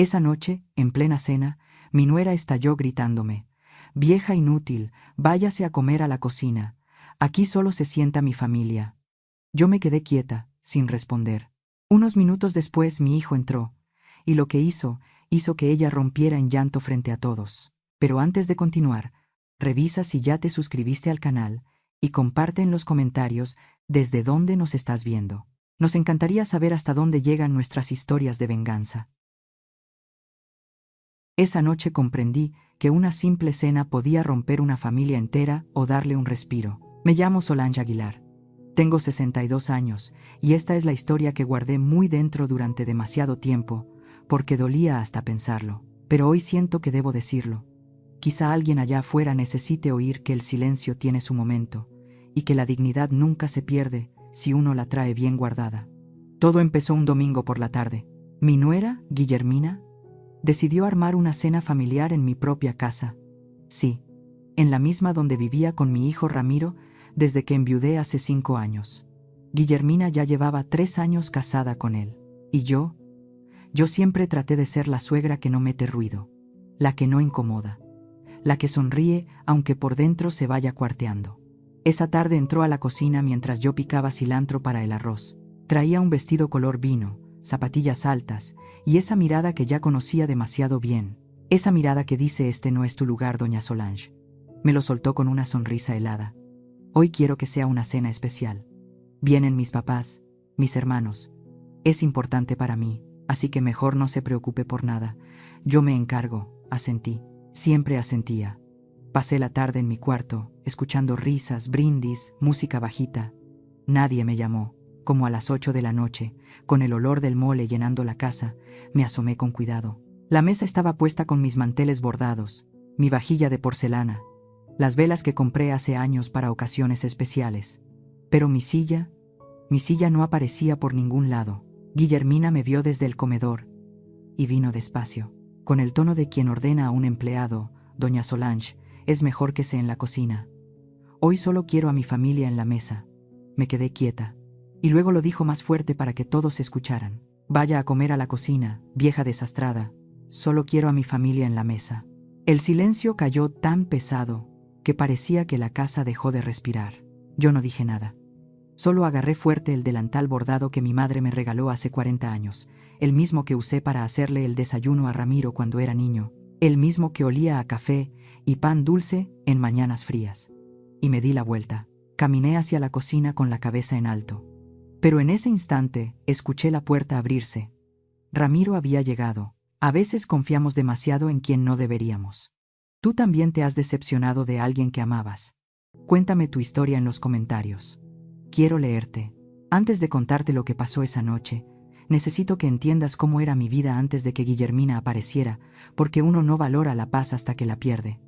Esa noche, en plena cena, mi nuera estalló gritándome: «Vieja inútil, váyase a comer a la cocina. Aquí solo se sienta mi familia». Yo me quedé quieta, sin responder. Unos minutos después mi hijo entró, y lo que hizo que ella rompiera en llanto frente a todos. Pero antes de continuar, revisa si ya te suscribiste al canal y comparte en los comentarios desde dónde nos estás viendo. Nos encantaría saber hasta dónde llegan nuestras historias de venganza. Esa noche comprendí que una simple cena podía romper una familia entera o darle un respiro. Me llamo Solange Aguilar. Tengo 62 años y esta es la historia que guardé muy dentro durante demasiado tiempo, porque dolía hasta pensarlo. Pero hoy siento que debo decirlo. Quizá alguien allá afuera necesite oír que el silencio tiene su momento y que la dignidad nunca se pierde si uno la trae bien guardada. Todo empezó un domingo por la tarde. Mi nuera, Guillermina, decidió armar una cena familiar en mi propia casa. Sí, en la misma donde vivía con mi hijo Ramiro desde que enviudé hace 5 años. Guillermina ya llevaba 3 años casada con él. Y yo siempre traté de ser la suegra que no mete ruido, la que no incomoda, la que sonríe aunque por dentro se vaya cuarteando. Esa tarde entró a la cocina mientras yo picaba cilantro para el arroz. Traía un vestido color vino, zapatillas altas y esa mirada que ya conocía demasiado bien. Esa mirada que dice: «Este no es tu lugar, doña Solange». Me lo soltó con una sonrisa helada. «Hoy quiero que sea una cena especial. Vienen mis papás, mis hermanos. Es importante para mí, así que mejor no se preocupe por nada. Yo me encargo», asentí. Siempre asentía. Pasé la tarde en mi cuarto, escuchando risas, brindis, música bajita. Nadie me llamó. Como a las 8 de la noche, con el olor del mole llenando la casa, me asomé con cuidado. La mesa estaba puesta con mis manteles bordados, mi vajilla de porcelana, las velas que compré hace años para ocasiones especiales. Pero mi silla no aparecía por ningún lado. Guillermina me vio desde el comedor y vino despacio, con el tono de quien ordena a un empleado: «Doña Solange, es mejor que sea en la cocina. Hoy solo quiero a mi familia en la mesa». Me quedé quieta. Y luego lo dijo más fuerte para que todos escucharan: «Vaya a comer a la cocina, vieja desastrada. Solo quiero a mi familia en la mesa». El silencio cayó tan pesado que parecía que la casa dejó de respirar. Yo no dije nada. Solo agarré fuerte el delantal bordado que mi madre me regaló hace 40 años, el mismo que usé para hacerle el desayuno a Ramiro cuando era niño, el mismo que olía a café y pan dulce en mañanas frías. Y me di la vuelta. Caminé hacia la cocina con la cabeza en alto. Pero en ese instante escuché la puerta abrirse. Ramiro había llegado. A veces confiamos demasiado en quien no deberíamos. ¿Tú también te has decepcionado de alguien que amabas? Cuéntame tu historia en los comentarios. Quiero leerte. Antes de contarte lo que pasó esa noche, necesito que entiendas cómo era mi vida antes de que Guillermina apareciera, porque uno no valora la paz hasta que la pierde.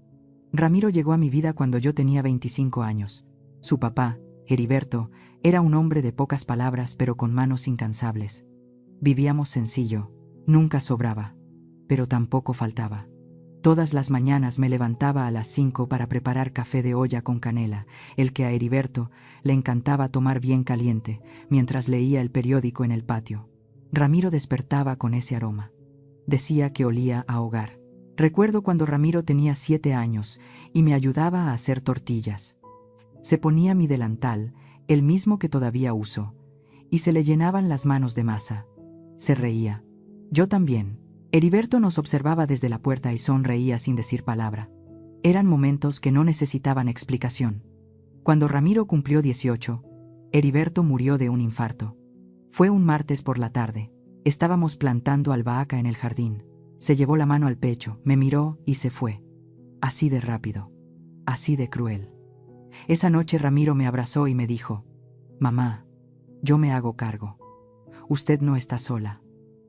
Ramiro llegó a mi vida cuando yo tenía 25 años. Su papá, Heriberto, era un hombre de pocas palabras pero con manos incansables. Vivíamos sencillo, nunca sobraba, pero tampoco faltaba. Todas las mañanas me levantaba a las 5 para preparar café de olla con canela, el que a Heriberto le encantaba tomar bien caliente, mientras leía el periódico en el patio. Ramiro despertaba con ese aroma. Decía que olía a hogar. Recuerdo cuando Ramiro tenía 7 años y me ayudaba a hacer tortillas. Se ponía mi delantal, el mismo que todavía uso, y se le llenaban las manos de masa. Se reía. Yo también. Heriberto nos observaba desde la puerta y sonreía sin decir palabra. Eran momentos que no necesitaban explicación. Cuando Ramiro cumplió 18, Heriberto murió de un infarto. Fue un martes por la tarde. Estábamos plantando albahaca en el jardín. Se llevó la mano al pecho, me miró y se fue. Así de rápido. Así de cruel. Esa noche Ramiro me abrazó y me dijo: «Mamá, yo me hago cargo. Usted no está sola».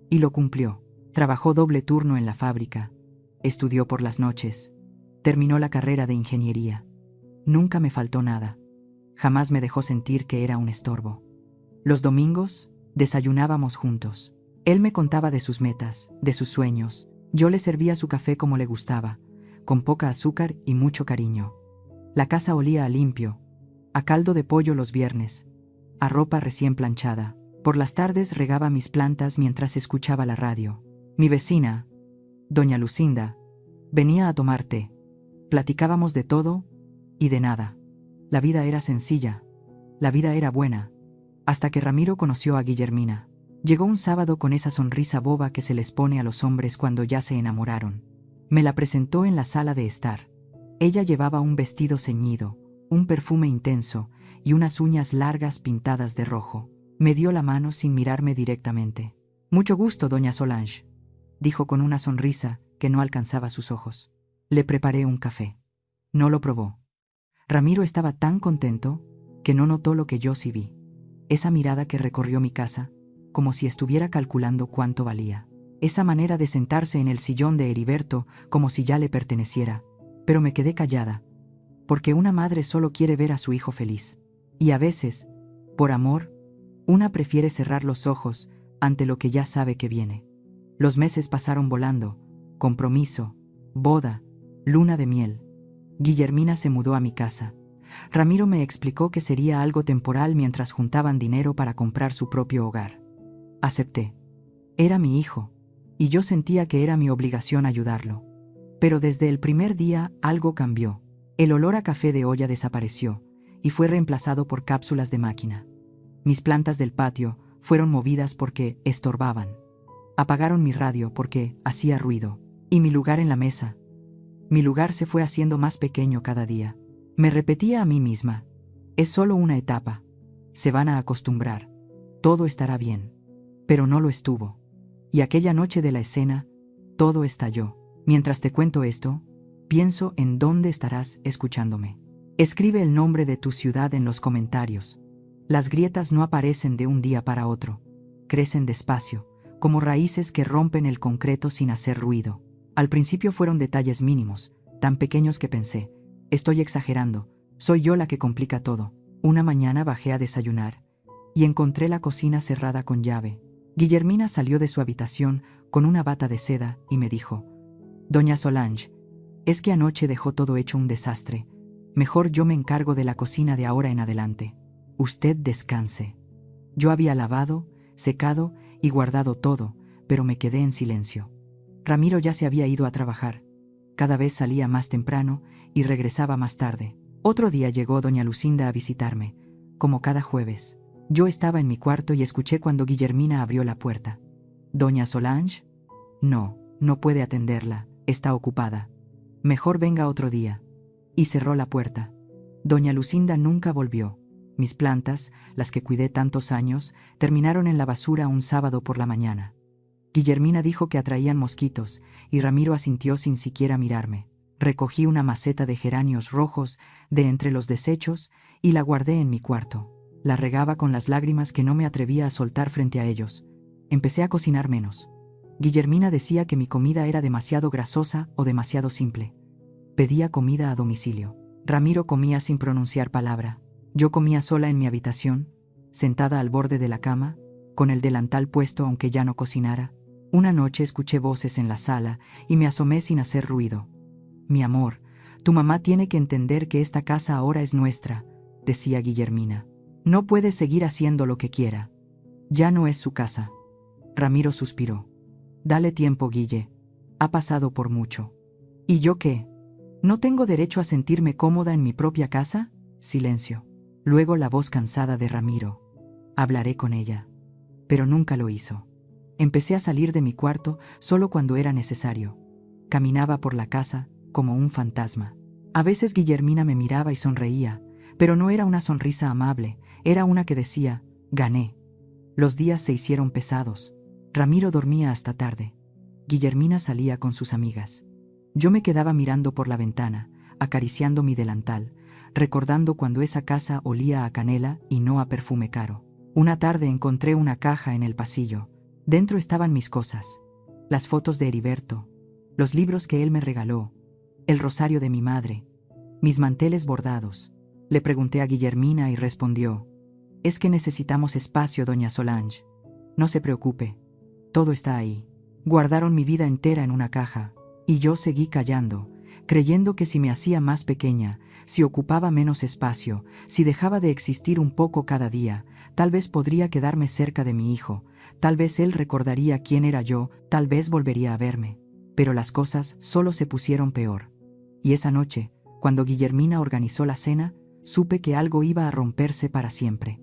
Y lo cumplió. Trabajó doble turno en la fábrica. Estudió por las noches. Terminó la carrera de ingeniería. Nunca me faltó nada. Jamás me dejó sentir que era un estorbo. Los domingos desayunábamos juntos. Él me contaba de sus metas, de sus sueños. Yo le servía su café como le gustaba, con poca azúcar y mucho cariño. La casa olía a limpio, a caldo de pollo los viernes, a ropa recién planchada. Por las tardes regaba mis plantas mientras escuchaba la radio. Mi vecina, Doña Lucinda venía a tomar té. Platicábamos de todo y de nada. La vida era sencilla. La vida era buena. Hasta que Ramiro conoció a Guillermina. Llegó un sábado con esa sonrisa boba que se les pone a los hombres cuando ya se enamoraron. Me la presentó en la sala de estar. Ella llevaba un vestido ceñido, un perfume intenso y unas uñas largas pintadas de rojo. Me dio la mano sin mirarme directamente. «Mucho gusto, doña Solange», dijo con una sonrisa que no alcanzaba sus ojos. Le preparé un café. No lo probó. Ramiro estaba tan contento que no notó lo que yo sí vi. Esa mirada que recorrió mi casa, como si estuviera calculando cuánto valía. Esa manera de sentarse en el sillón de Heriberto como si ya le perteneciera. Pero me quedé callada, porque una madre solo quiere ver a su hijo feliz. Y a veces, por amor, una prefiere cerrar los ojos ante lo que ya sabe que viene. Los meses pasaron volando. Compromiso, boda, luna de miel. Guillermina se mudó a mi casa. Ramiro me explicó que sería algo temporal mientras juntaban dinero para comprar su propio hogar. Acepté. Era mi hijo, y yo sentía que era mi obligación ayudarlo. Pero desde el primer día algo cambió. El olor a café de olla desapareció y fue reemplazado por cápsulas de máquina. Mis plantas del patio fueron movidas porque estorbaban. Apagaron mi radio porque hacía ruido. Y mi lugar en la mesa. Mi lugar se fue haciendo más pequeño cada día. Me repetía a mí misma: es solo una etapa. Se van a acostumbrar. Todo estará bien. Pero no lo estuvo. Y aquella noche de la escena, todo estalló. Mientras te cuento esto, pienso en dónde estarás escuchándome. Escribe el nombre de tu ciudad en los comentarios. Las grietas no aparecen de un día para otro. Crecen despacio, como raíces que rompen el concreto sin hacer ruido. Al principio fueron detalles mínimos, tan pequeños que pensé: estoy exagerando, soy yo la que complica todo. Una mañana bajé a desayunar y encontré la cocina cerrada con llave. Guillermina salió de su habitación con una bata de seda y me dijo: «Doña Solange, es que anoche dejó todo hecho un desastre. Mejor yo me encargo de la cocina de ahora en adelante. Usted descanse». Yo había lavado, secado y guardado todo, pero me quedé en silencio. Ramiro ya se había ido a trabajar. Cada vez salía más temprano y regresaba más tarde. Otro día llegó doña Lucinda a visitarme, como cada jueves. Yo estaba en mi cuarto y escuché cuando Guillermina abrió la puerta. «¿Doña Solange?» «No, no puede atenderla, está ocupada. Mejor venga otro día». Y cerró la puerta. Doña Lucinda nunca volvió. Mis plantas, las que cuidé tantos años, terminaron en la basura un sábado por la mañana. Guillermina dijo que atraían mosquitos, y Ramiro asintió sin siquiera mirarme. Recogí una maceta de geranios rojos de entre los desechos y la guardé en mi cuarto. La regaba con las lágrimas que no me atrevía a soltar frente a ellos. Empecé a cocinar menos. Guillermina decía que mi comida era demasiado grasosa o demasiado simple. Pedía comida a domicilio. Ramiro comía sin pronunciar palabra. Yo comía sola en mi habitación, sentada al borde de la cama, con el delantal puesto aunque ya no cocinara. Una noche escuché voces en la sala y me asomé sin hacer ruido. «Mi amor, tu mamá tiene que entender que esta casa ahora es nuestra», decía Guillermina. «No puede seguir haciendo lo que quiera. Ya no es su casa». Ramiro suspiró. «Dale tiempo, Guille. Ha pasado por mucho». «¿Y yo qué? ¿No tengo derecho a sentirme cómoda en mi propia casa?» Silencio. Luego la voz cansada de Ramiro: «Hablaré con ella». Pero nunca lo hizo. Empecé a salir de mi cuarto solo cuando era necesario. Caminaba por la casa como un fantasma. A veces Guillermina me miraba y sonreía, pero no era una sonrisa amable, era una que decía: «Gané». Los días se hicieron pesados. Ramiro dormía hasta tarde. Guillermina salía con sus amigas. Yo me quedaba mirando por la ventana, acariciando mi delantal, recordando cuando esa casa olía a canela y no a perfume caro. Una tarde encontré una caja en el pasillo. Dentro estaban mis cosas: las fotos de Heriberto, los libros que él me regaló, el rosario de mi madre, mis manteles bordados. Le pregunté a Guillermina y respondió: «Es que necesitamos espacio, doña Solange. No se preocupe, todo está ahí». Guardaron mi vida entera en una caja, y yo seguí callando, creyendo que si me hacía más pequeña, si ocupaba menos espacio, si dejaba de existir un poco cada día, tal vez podría quedarme cerca de mi hijo, tal vez él recordaría quién era yo, tal vez volvería a verme. Pero las cosas solo se pusieron peor. Y esa noche, cuando Guillermina organizó la cena, supe que algo iba a romperse para siempre.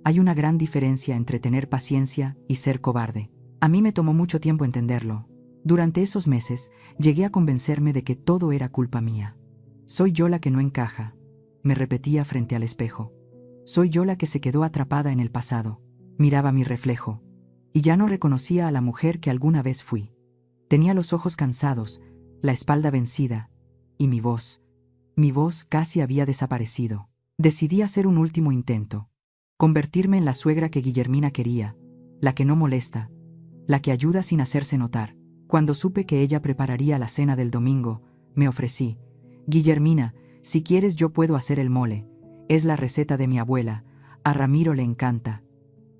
Hay una gran diferencia entre tener paciencia y ser cobarde. A mí me tomó mucho tiempo entenderlo. Durante esos meses, llegué a convencerme de que todo era culpa mía. Soy yo la que no encaja, me repetía frente al espejo. Soy yo la que se quedó atrapada en el pasado. Miraba mi reflejo, y ya no reconocía a la mujer que alguna vez fui. Tenía los ojos cansados, la espalda vencida, y mi voz casi había desaparecido. Decidí hacer un último intento. Convertirme en la suegra que Guillermina quería, la que no molesta, la que ayuda sin hacerse notar. Cuando supe que ella prepararía la cena del domingo, me ofrecí. Guillermina, si quieres yo puedo hacer el mole. Es la receta de mi abuela. A Ramiro le encanta.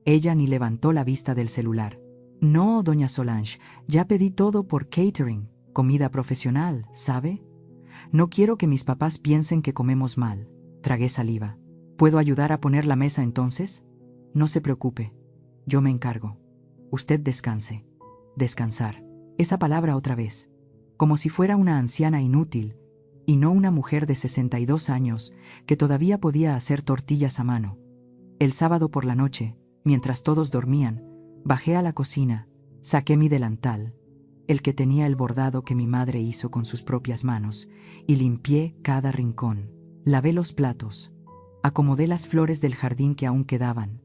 Ella ni levantó la vista del celular. No, doña Solange, ya pedí todo por catering, comida profesional, ¿sabe? No quiero que mis papás piensen que comemos mal. Tragué saliva. ¿Puedo ayudar a poner la mesa entonces? No se preocupe. Yo me encargo. Usted descanse. Descansar. Esa palabra otra vez. Como si fuera una anciana inútil, y no una mujer de 62 años que todavía podía hacer tortillas a mano. El sábado por la noche, mientras todos dormían, bajé a la cocina, saqué mi delantal, el que tenía el bordado que mi madre hizo con sus propias manos, y limpié cada rincón. Lavé los platos, acomodé las flores del jardín que aún quedaban,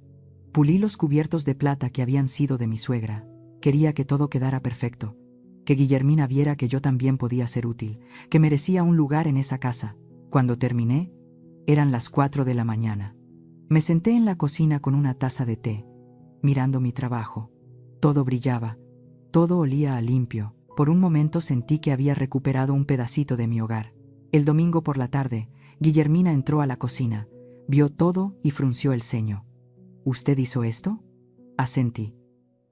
pulí los cubiertos de plata que habían sido de mi suegra. Quería que todo quedara perfecto, que Guillermina viera que yo también podía ser útil, que merecía un lugar en esa casa. Cuando terminé, eran las 4 de la mañana. Me senté en la cocina con una taza de té, mirando mi trabajo. Todo brillaba, todo olía a limpio. Por un momento sentí que había recuperado un pedacito de mi hogar. El domingo por la tarde, Guillermina entró a la cocina, vio todo y frunció el ceño. ¿Usted hizo esto? Asentí,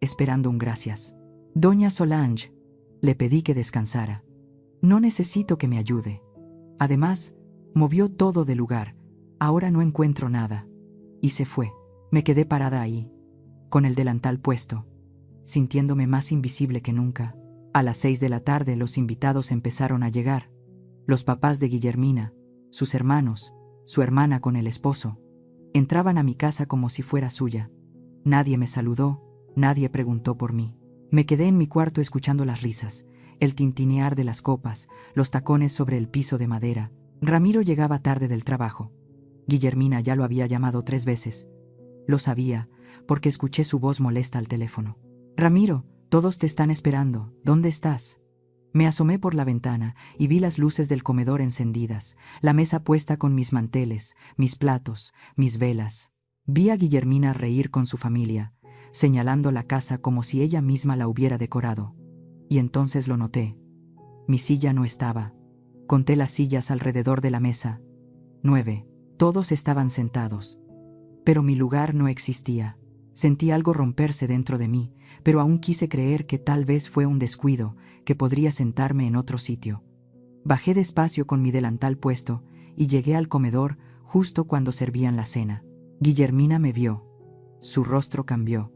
esperando un gracias. Doña Solange, le pedí que descansara. No necesito que me ayude. Además, movió todo de lugar. Ahora no encuentro nada. Y se fue. Me quedé parada ahí, con el delantal puesto, sintiéndome más invisible que nunca. A las 6 de la tarde los invitados empezaron a llegar. Los papás de Guillermina, sus hermanos, su hermana con el esposo. Entraban a mi casa como si fuera suya. Nadie me saludó, nadie preguntó por mí. Me quedé en mi cuarto escuchando las risas, el tintinear de las copas, los tacones sobre el piso de madera. Ramiro llegaba tarde del trabajo. Guillermina ya lo había llamado 3 veces. Lo sabía, porque escuché su voz molesta al teléfono. Ramiro, todos te están esperando. ¿Dónde estás? Me asomé por la ventana y vi las luces del comedor encendidas, la mesa puesta con mis manteles, mis platos, mis velas. Vi a Guillermina reír con su familia, señalando la casa como si ella misma la hubiera decorado. Y entonces lo noté. Mi silla no estaba. Conté las sillas alrededor de la mesa. 9. Todos estaban sentados. Pero mi lugar no existía. Sentí algo romperse dentro de mí, pero aún quise creer que tal vez fue un descuido, que podría sentarme en otro sitio. Bajé despacio con mi delantal puesto y llegué al comedor justo cuando servían la cena. Guillermina me vio. Su rostro cambió,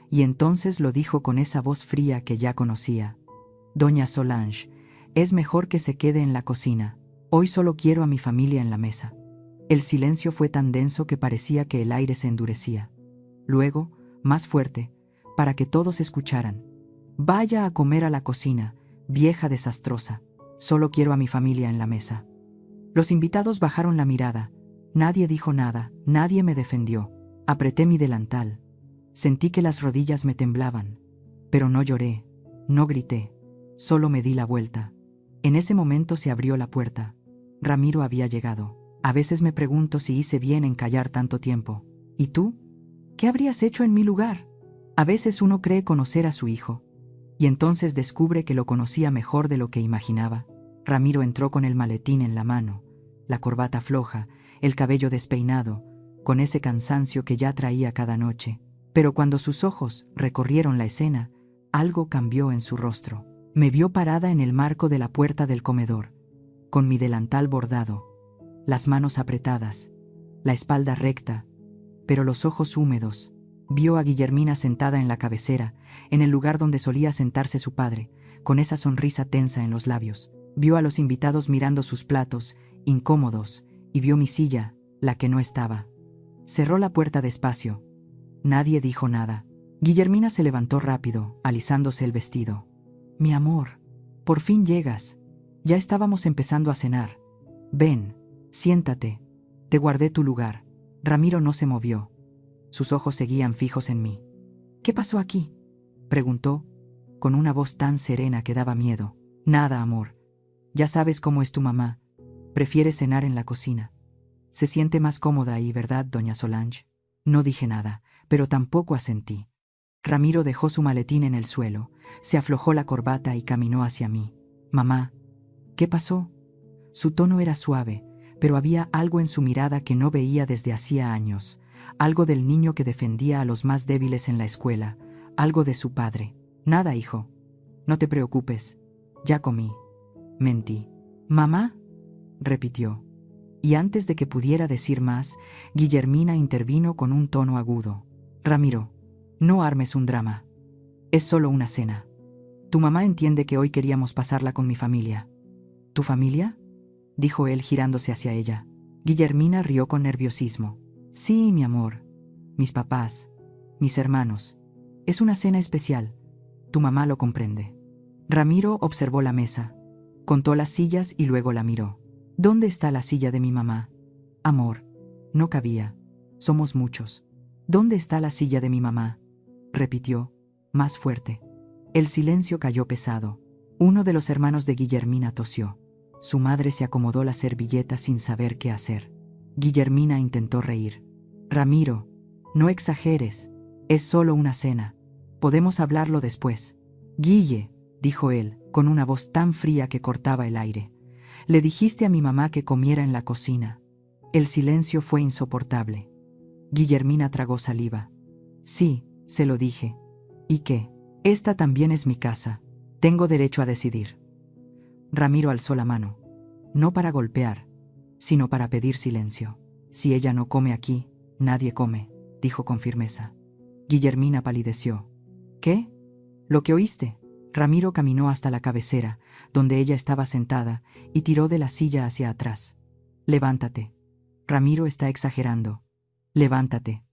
y entonces lo dijo con esa voz fría que ya conocía. Doña Solange, es mejor que se quede en la cocina. Hoy solo quiero a mi familia en la mesa. El silencio fue tan denso que parecía que el aire se endurecía. Luego, más fuerte, para que todos escucharan. Vaya a comer a la cocina, vieja desastrosa. Solo quiero a mi familia en la mesa. Los invitados bajaron la mirada. Nadie dijo nada, nadie me defendió. Apreté mi delantal. Sentí que las rodillas me temblaban. Pero no lloré, no grité. Solo me di la vuelta. En ese momento se abrió la puerta. Ramiro había llegado. A veces me pregunto si hice bien en callar tanto tiempo. ¿Y tú? ¿Qué habrías hecho en mi lugar? A veces uno cree conocer a su hijo, y entonces descubre que lo conocía mejor de lo que imaginaba. Ramiro entró con el maletín en la mano, la corbata floja, el cabello despeinado, con ese cansancio que ya traía cada noche. Pero cuando sus ojos recorrieron la escena, algo cambió en su rostro. Me vio parada en el marco de la puerta del comedor, con mi delantal bordado, las manos apretadas, la espalda recta, pero los ojos húmedos. Vio a Guillermina sentada en la cabecera, en el lugar donde solía sentarse su padre, con esa sonrisa tensa en los labios. Vio a los invitados mirando sus platos, incómodos, y vio mi silla, la que no estaba. Cerró la puerta despacio. Nadie dijo nada. Guillermina se levantó rápido, alisándose el vestido. Mi amor, por fin llegas. Ya estábamos empezando a cenar. Ven, siéntate. Te guardé tu lugar. Ramiro no se movió. Sus ojos seguían fijos en mí. ¿Qué pasó aquí?, preguntó, con una voz tan serena que daba miedo. Nada, amor. Ya sabes cómo es tu mamá. Prefiere cenar en la cocina. Se siente más cómoda ahí, ¿verdad, doña Solange? No dije nada, pero tampoco asentí. Ramiro dejó su maletín en el suelo, se aflojó la corbata y caminó hacia mí. Mamá, ¿qué pasó? Su tono era suave, pero había algo en su mirada que no veía desde hacía años, algo del niño que defendía a los más débiles en la escuela, algo de su padre. Nada, hijo. No te preocupes. Ya comí. Mentí. ¿Mamá?, repitió. Y antes de que pudiera decir más, Guillermina intervino con un tono agudo. Ramiro, no armes un drama. Es solo una cena. Tu mamá entiende que hoy queríamos pasarla con mi familia. ¿Tu familia?, dijo él girándose hacia ella. Guillermina rió con nerviosismo. Sí, mi amor. Mis papás. Mis hermanos. Es una cena especial. Tu mamá lo comprende. Ramiro observó la mesa. Contó las sillas y luego la miró. ¿Dónde está la silla de mi mamá? Amor, no cabía. Somos muchos. ¿Dónde está la silla de mi mamá?, repitió, más fuerte. El silencio cayó pesado. Uno de los hermanos de Guillermina tosió. Su madre se acomodó la servilleta sin saber qué hacer. Guillermina intentó reír. Ramiro, no exageres. Es solo una cena. Podemos hablarlo después. Guille, dijo él, con una voz tan fría que cortaba el aire. Le dijiste a mi mamá que comiera en la cocina. El silencio fue insoportable. Guillermina tragó saliva. Sí, se lo dije. ¿Y qué? Esta también es mi casa. Tengo derecho a decidir. Ramiro alzó la mano. No para golpear, sino para pedir silencio. Si ella no come aquí, nadie come, dijo con firmeza. Guillermina palideció. ¿Qué? ¿Lo que oíste? Ramiro caminó hasta la cabecera, donde ella estaba sentada, y tiró de la silla hacia atrás. Levántate. Ramiro está exagerando. Levántate.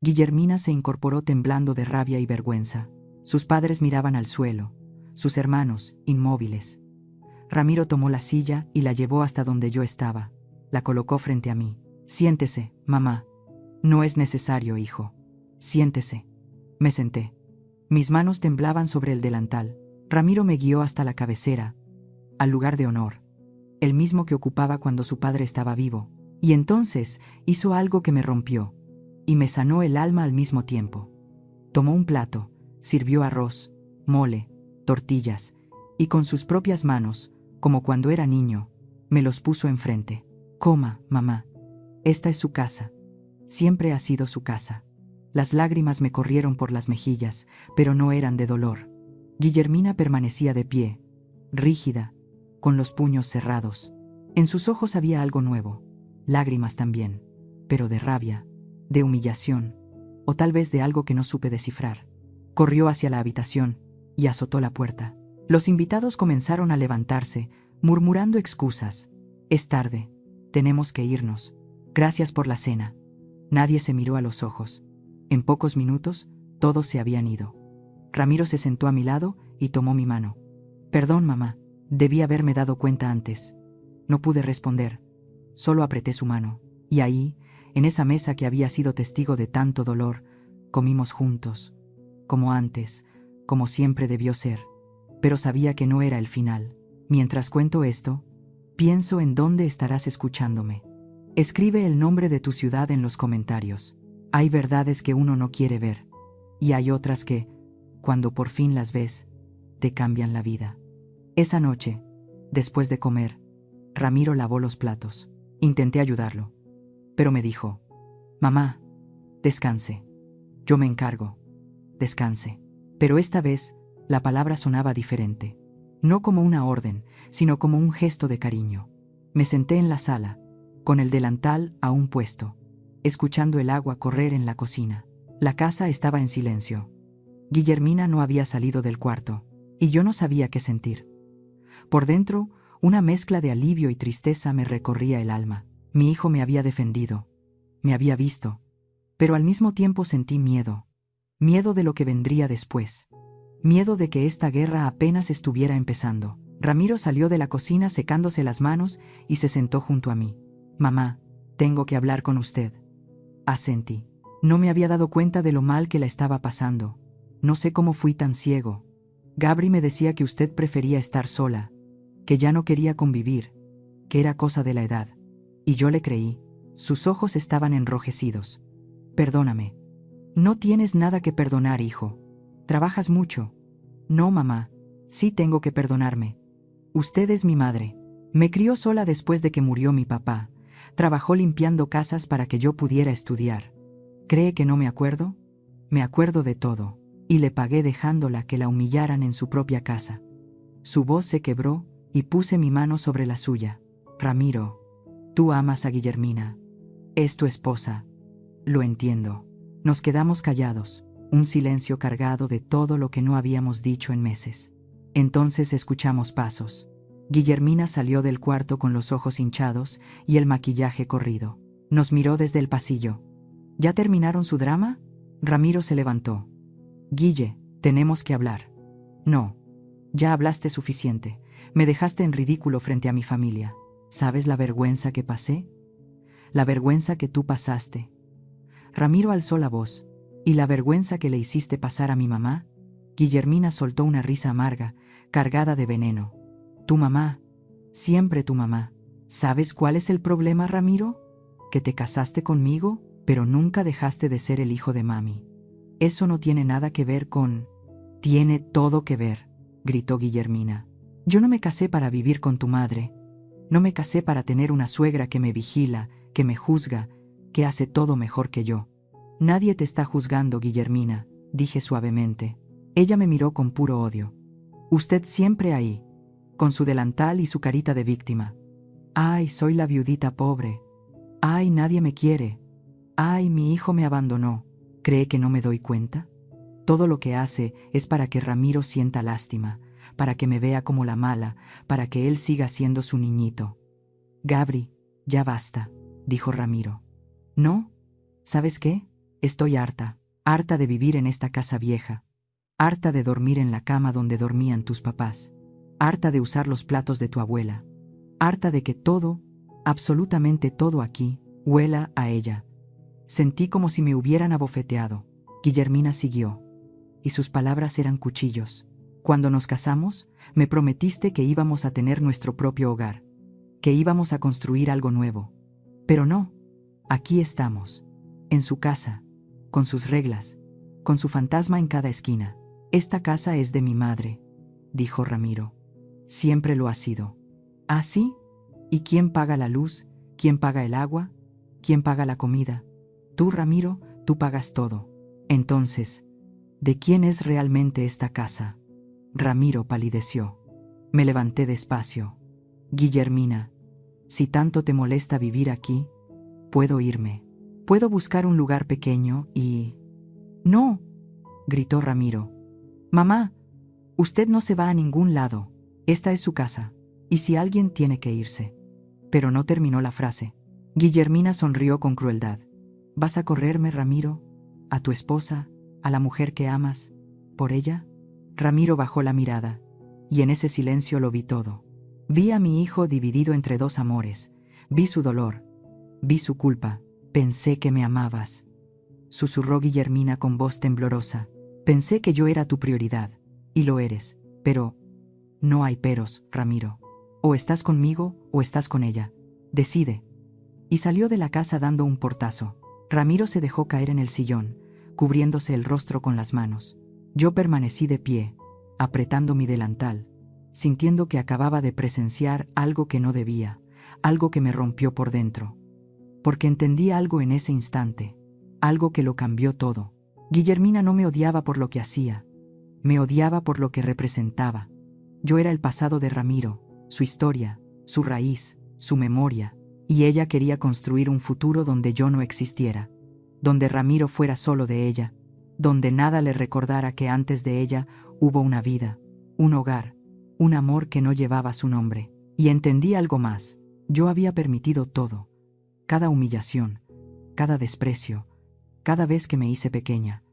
Guillermina se incorporó temblando de rabia y vergüenza. Sus padres miraban al suelo, sus hermanos, inmóviles. Ramiro tomó la silla y la llevó hasta donde yo estaba. La colocó frente a mí. Siéntese, mamá. No es necesario, hijo. Siéntese. Me senté. Mis manos temblaban sobre el delantal. Ramiro me guió hasta la cabecera, al lugar de honor, el mismo que ocupaba cuando su padre estaba vivo. Y entonces hizo algo que me rompió y me sanó el alma al mismo tiempo. Tomó un plato, sirvió arroz, mole, tortillas, y con sus propias manos, como cuando era niño, me los puso enfrente. Coma, mamá. Esta es su casa. Siempre ha sido su casa. Las lágrimas me corrieron por las mejillas, pero no eran de dolor. Guillermina permanecía de pie, rígida, con los puños cerrados. En sus ojos había algo nuevo, lágrimas también, pero de rabia, de humillación, o tal vez de algo que no supe descifrar. Corrió hacia la habitación y azotó la puerta. Los invitados comenzaron a levantarse, murmurando excusas. Es tarde, tenemos que irnos. Gracias por la cena. Nadie se miró a los ojos. En pocos minutos, todos se habían ido. Ramiro se sentó a mi lado y tomó mi mano. Perdón, mamá, debí haberme dado cuenta antes. No pude responder, solo apreté su mano. Y ahí, en esa mesa que había sido testigo de tanto dolor, comimos juntos, como antes, como siempre debió ser. Pero sabía que no era el final. Mientras cuento esto, pienso en dónde estarás escuchándome. Escribe el nombre de tu ciudad en los comentarios. Hay verdades que uno no quiere ver, y hay otras que, cuando por fin las ves, te cambian la vida. Esa noche, después de comer, Ramiro lavó los platos. Intenté ayudarlo, pero me dijo, mamá, descanse. Yo me encargo. Descanse. Pero esta vez, la palabra sonaba diferente. No como una orden, sino como un gesto de cariño. Me senté en la sala, con el delantal aún puesto, escuchando el agua correr en la cocina. La casa estaba en silencio. Guillermina no había salido del cuarto, y yo no sabía qué sentir. Por dentro, una mezcla de alivio y tristeza me recorría el alma. Mi hijo me había defendido, me había visto, pero al mismo tiempo sentí miedo. Miedo de lo que vendría después. Miedo de que esta guerra apenas estuviera empezando. Ramiro salió de la cocina secándose las manos y se sentó junto a mí. Mamá, tengo que hablar con usted. Asentí. No me había dado cuenta de lo mal que la estaba pasando. No sé cómo fui tan ciego. Gabri me decía que usted prefería estar sola, que ya no quería convivir, que era cosa de la edad. Y yo le creí. Sus ojos estaban enrojecidos. Perdóname. No tienes nada que perdonar, hijo. Trabajas mucho. No, mamá. Sí tengo que perdonarme. Usted es mi madre. Me crió sola después de que murió mi papá. Trabajó limpiando casas para que yo pudiera estudiar. ¿Cree que no me acuerdo? Me acuerdo de todo. Y le pagué dejándola que la humillaran en su propia casa. Su voz se quebró y puse mi mano sobre la suya. Ramiro, tú amas a Guillermina. Es tu esposa. Lo entiendo. Nos quedamos callados, un silencio cargado de todo lo que no habíamos dicho en meses. Entonces escuchamos pasos. Guillermina salió del cuarto con los ojos hinchados y el maquillaje corrido. Nos miró desde el pasillo. ¿Ya terminaron su drama? Ramiro se levantó. Guille, tenemos que hablar. No. Ya hablaste suficiente. Me dejaste en ridículo frente a mi familia. ¿Sabes la vergüenza que pasé? La vergüenza que tú pasaste. Ramiro alzó la voz. ¿Y la vergüenza que le hiciste pasar a mi mamá? Guillermina soltó una risa amarga, cargada de veneno. Tu mamá. Siempre tu mamá. ¿Sabes cuál es el problema, Ramiro? Que te casaste conmigo, pero nunca dejaste de ser el hijo de mami. Eso no tiene nada que ver con... Tiene todo que ver, gritó Guillermina. Yo no me casé para vivir con tu madre. No me casé para tener una suegra que me vigila, que me juzga, que hace todo mejor que yo. Nadie te está juzgando, Guillermina, dije suavemente. Ella me miró con puro odio. Usted siempre ahí, con su delantal y su carita de víctima. Ay, soy la viudita pobre. Ay, nadie me quiere. Ay, mi hijo me abandonó. ¿Cree que no me doy cuenta? Todo lo que hace es para que Ramiro sienta lástima, para que me vea como la mala, para que él siga siendo su niñito. Gabri, ya basta, dijo Ramiro. ¿No? ¿Sabes qué? Estoy harta, harta de vivir en esta casa vieja, harta de dormir en la cama donde dormían tus papás, harta de usar los platos de tu abuela, harta de que todo, absolutamente todo aquí, huela a ella. Sentí como si me hubieran abofeteado. Guillermina siguió, y sus palabras eran cuchillos. Cuando nos casamos, me prometiste que íbamos a tener nuestro propio hogar, que íbamos a construir algo nuevo. Pero no, aquí estamos, en su casa, con sus reglas, con su fantasma en cada esquina. Esta casa es de mi madre, dijo Ramiro. Siempre lo ha sido. ¿Ah, sí? ¿Y quién paga la luz? ¿Quién paga el agua? ¿Quién paga la comida? Tú, Ramiro, tú pagas todo. Entonces, ¿de quién es realmente esta casa? Ramiro palideció. Me levanté despacio. Guillermina, si tanto te molesta vivir aquí, puedo irme. Puedo buscar un lugar pequeño y... ¡No!, gritó Ramiro. Mamá, usted no se va a ningún lado. Esta es su casa. Y si alguien tiene que irse. Pero no terminó la frase. Guillermina sonrió con crueldad. ¿Vas a correrme, Ramiro? ¿A tu esposa? ¿A la mujer que amas? ¿Por ella? Ramiro bajó la mirada, y en ese silencio lo vi todo. Vi a mi hijo dividido entre dos amores. Vi su dolor. Vi su culpa. Pensé que me amabas. Susurró Guillermina con voz temblorosa. Pensé que yo era tu prioridad. Y lo eres. Pero... no hay peros, Ramiro. O estás conmigo o estás con ella. Decide. Y salió de la casa dando un portazo. Ramiro se dejó caer en el sillón, cubriéndose el rostro con las manos. Yo permanecí de pie, apretando mi delantal, sintiendo que acababa de presenciar algo que no debía, algo que me rompió por dentro. Porque entendí algo en ese instante, algo que lo cambió todo. Guillermina no me odiaba por lo que hacía, me odiaba por lo que representaba. Yo era el pasado de Ramiro, su historia, su raíz, su memoria, y ella quería construir un futuro donde yo no existiera, donde Ramiro fuera solo de ella, donde nada le recordara que antes de ella hubo una vida, un hogar, un amor que no llevaba su nombre. Y entendí algo más. Yo había permitido todo. Cada humillación, cada desprecio, cada vez que me hice pequeña,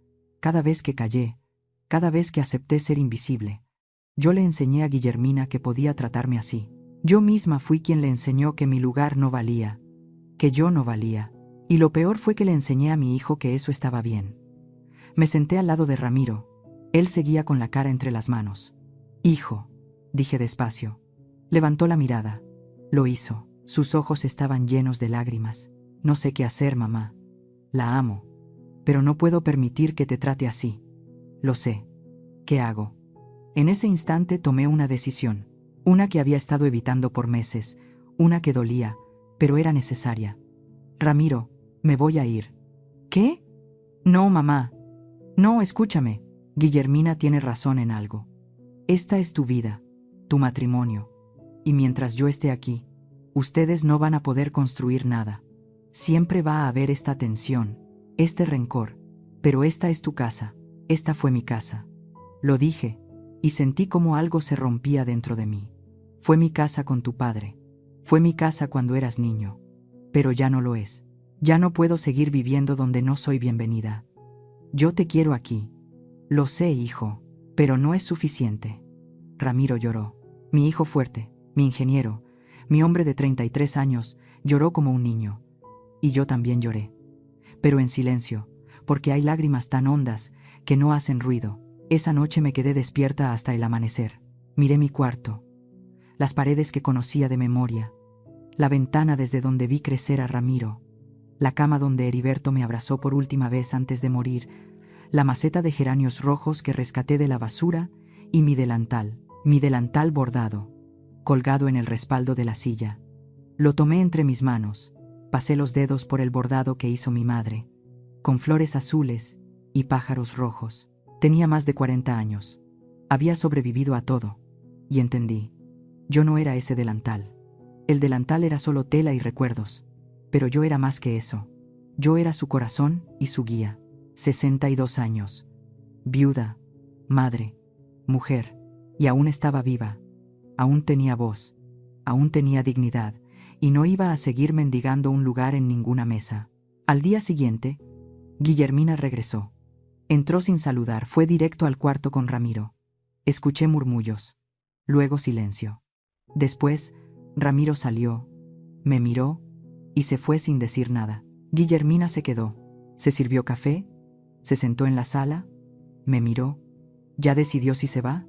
cada vez que callé, cada vez que acepté ser invisible. Yo le enseñé a Guillermina que podía tratarme así. Yo misma fui quien le enseñó que mi lugar no valía, que yo no valía. Y lo peor fue que le enseñé a mi hijo que eso estaba bien. Me senté al lado de Ramiro. Él seguía con la cara entre las manos. «Hijo», dije despacio. Levantó la mirada. Lo hizo. Sus ojos estaban llenos de lágrimas. «No sé qué hacer, mamá. La amo. Pero no puedo permitir que te trate así. Lo sé. ¿Qué hago?» En ese instante tomé una decisión. Una que había estado evitando por meses. Una que dolía, pero era necesaria. «Ramiro, me voy a ir». «¿Qué?» «No, mamá. No, escúchame. Guillermina tiene razón en algo. Esta es tu vida, tu matrimonio. Y mientras yo esté aquí, ustedes no van a poder construir nada. Siempre va a haber esta tensión, este rencor. Pero esta es tu casa. Esta fue mi casa». Lo dije, y sentí como algo se rompía dentro de mí. Fue mi casa con tu padre. Fue mi casa cuando eras niño. Pero ya no lo es. Ya no puedo seguir viviendo donde no soy bienvenida. Yo te quiero aquí. Lo sé, hijo, pero no es suficiente. Ramiro lloró. Mi hijo fuerte, mi ingeniero, mi hombre de 33 años, lloró como un niño. Y yo también lloré. Pero en silencio, porque hay lágrimas tan hondas que no hacen ruido. Esa noche me quedé despierta hasta el amanecer. Miré mi cuarto, las paredes que conocía de memoria, la ventana desde donde vi crecer a Ramiro, la cama donde Heriberto me abrazó por última vez antes de morir, la maceta de geranios rojos que rescaté de la basura y mi delantal bordado, colgado en el respaldo de la silla. Lo tomé entre mis manos, pasé los dedos por el bordado que hizo mi madre, con flores azules y pájaros rojos. Tenía más de 40 años. Había sobrevivido a todo. Y entendí. Yo no era ese delantal. El delantal era solo tela y recuerdos. Pero yo era más que eso. Yo era su corazón y su guía. 62 años. Viuda, madre, mujer. Y aún estaba viva. Aún tenía voz. Aún tenía dignidad. Y no iba a seguir mendigando un lugar en ninguna mesa. Al día siguiente, Guillermina regresó. Entró sin saludar, fue directo al cuarto con Ramiro. Escuché murmullos. Luego silencio. Después, Ramiro salió, me miró y se fue sin decir nada. Guillermina se quedó. Se sirvió café, se sentó en la sala, me miró. ¿Ya decidió si se va?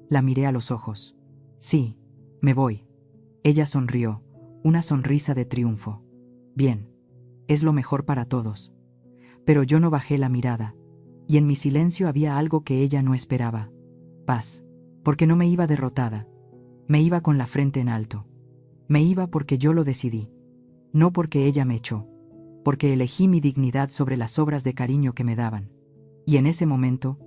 La miré a los ojos. Sí, me voy. Ella sonrió, una sonrisa de triunfo. Bien, es lo mejor para todos. Pero yo no bajé la mirada. Y en mi silencio había algo que ella no esperaba. Paz. Porque no me iba derrotada. Me iba con la frente en alto. Me iba porque yo lo decidí. No porque ella me echó. Porque elegí mi dignidad sobre las obras de cariño que me daban. Y en ese momento,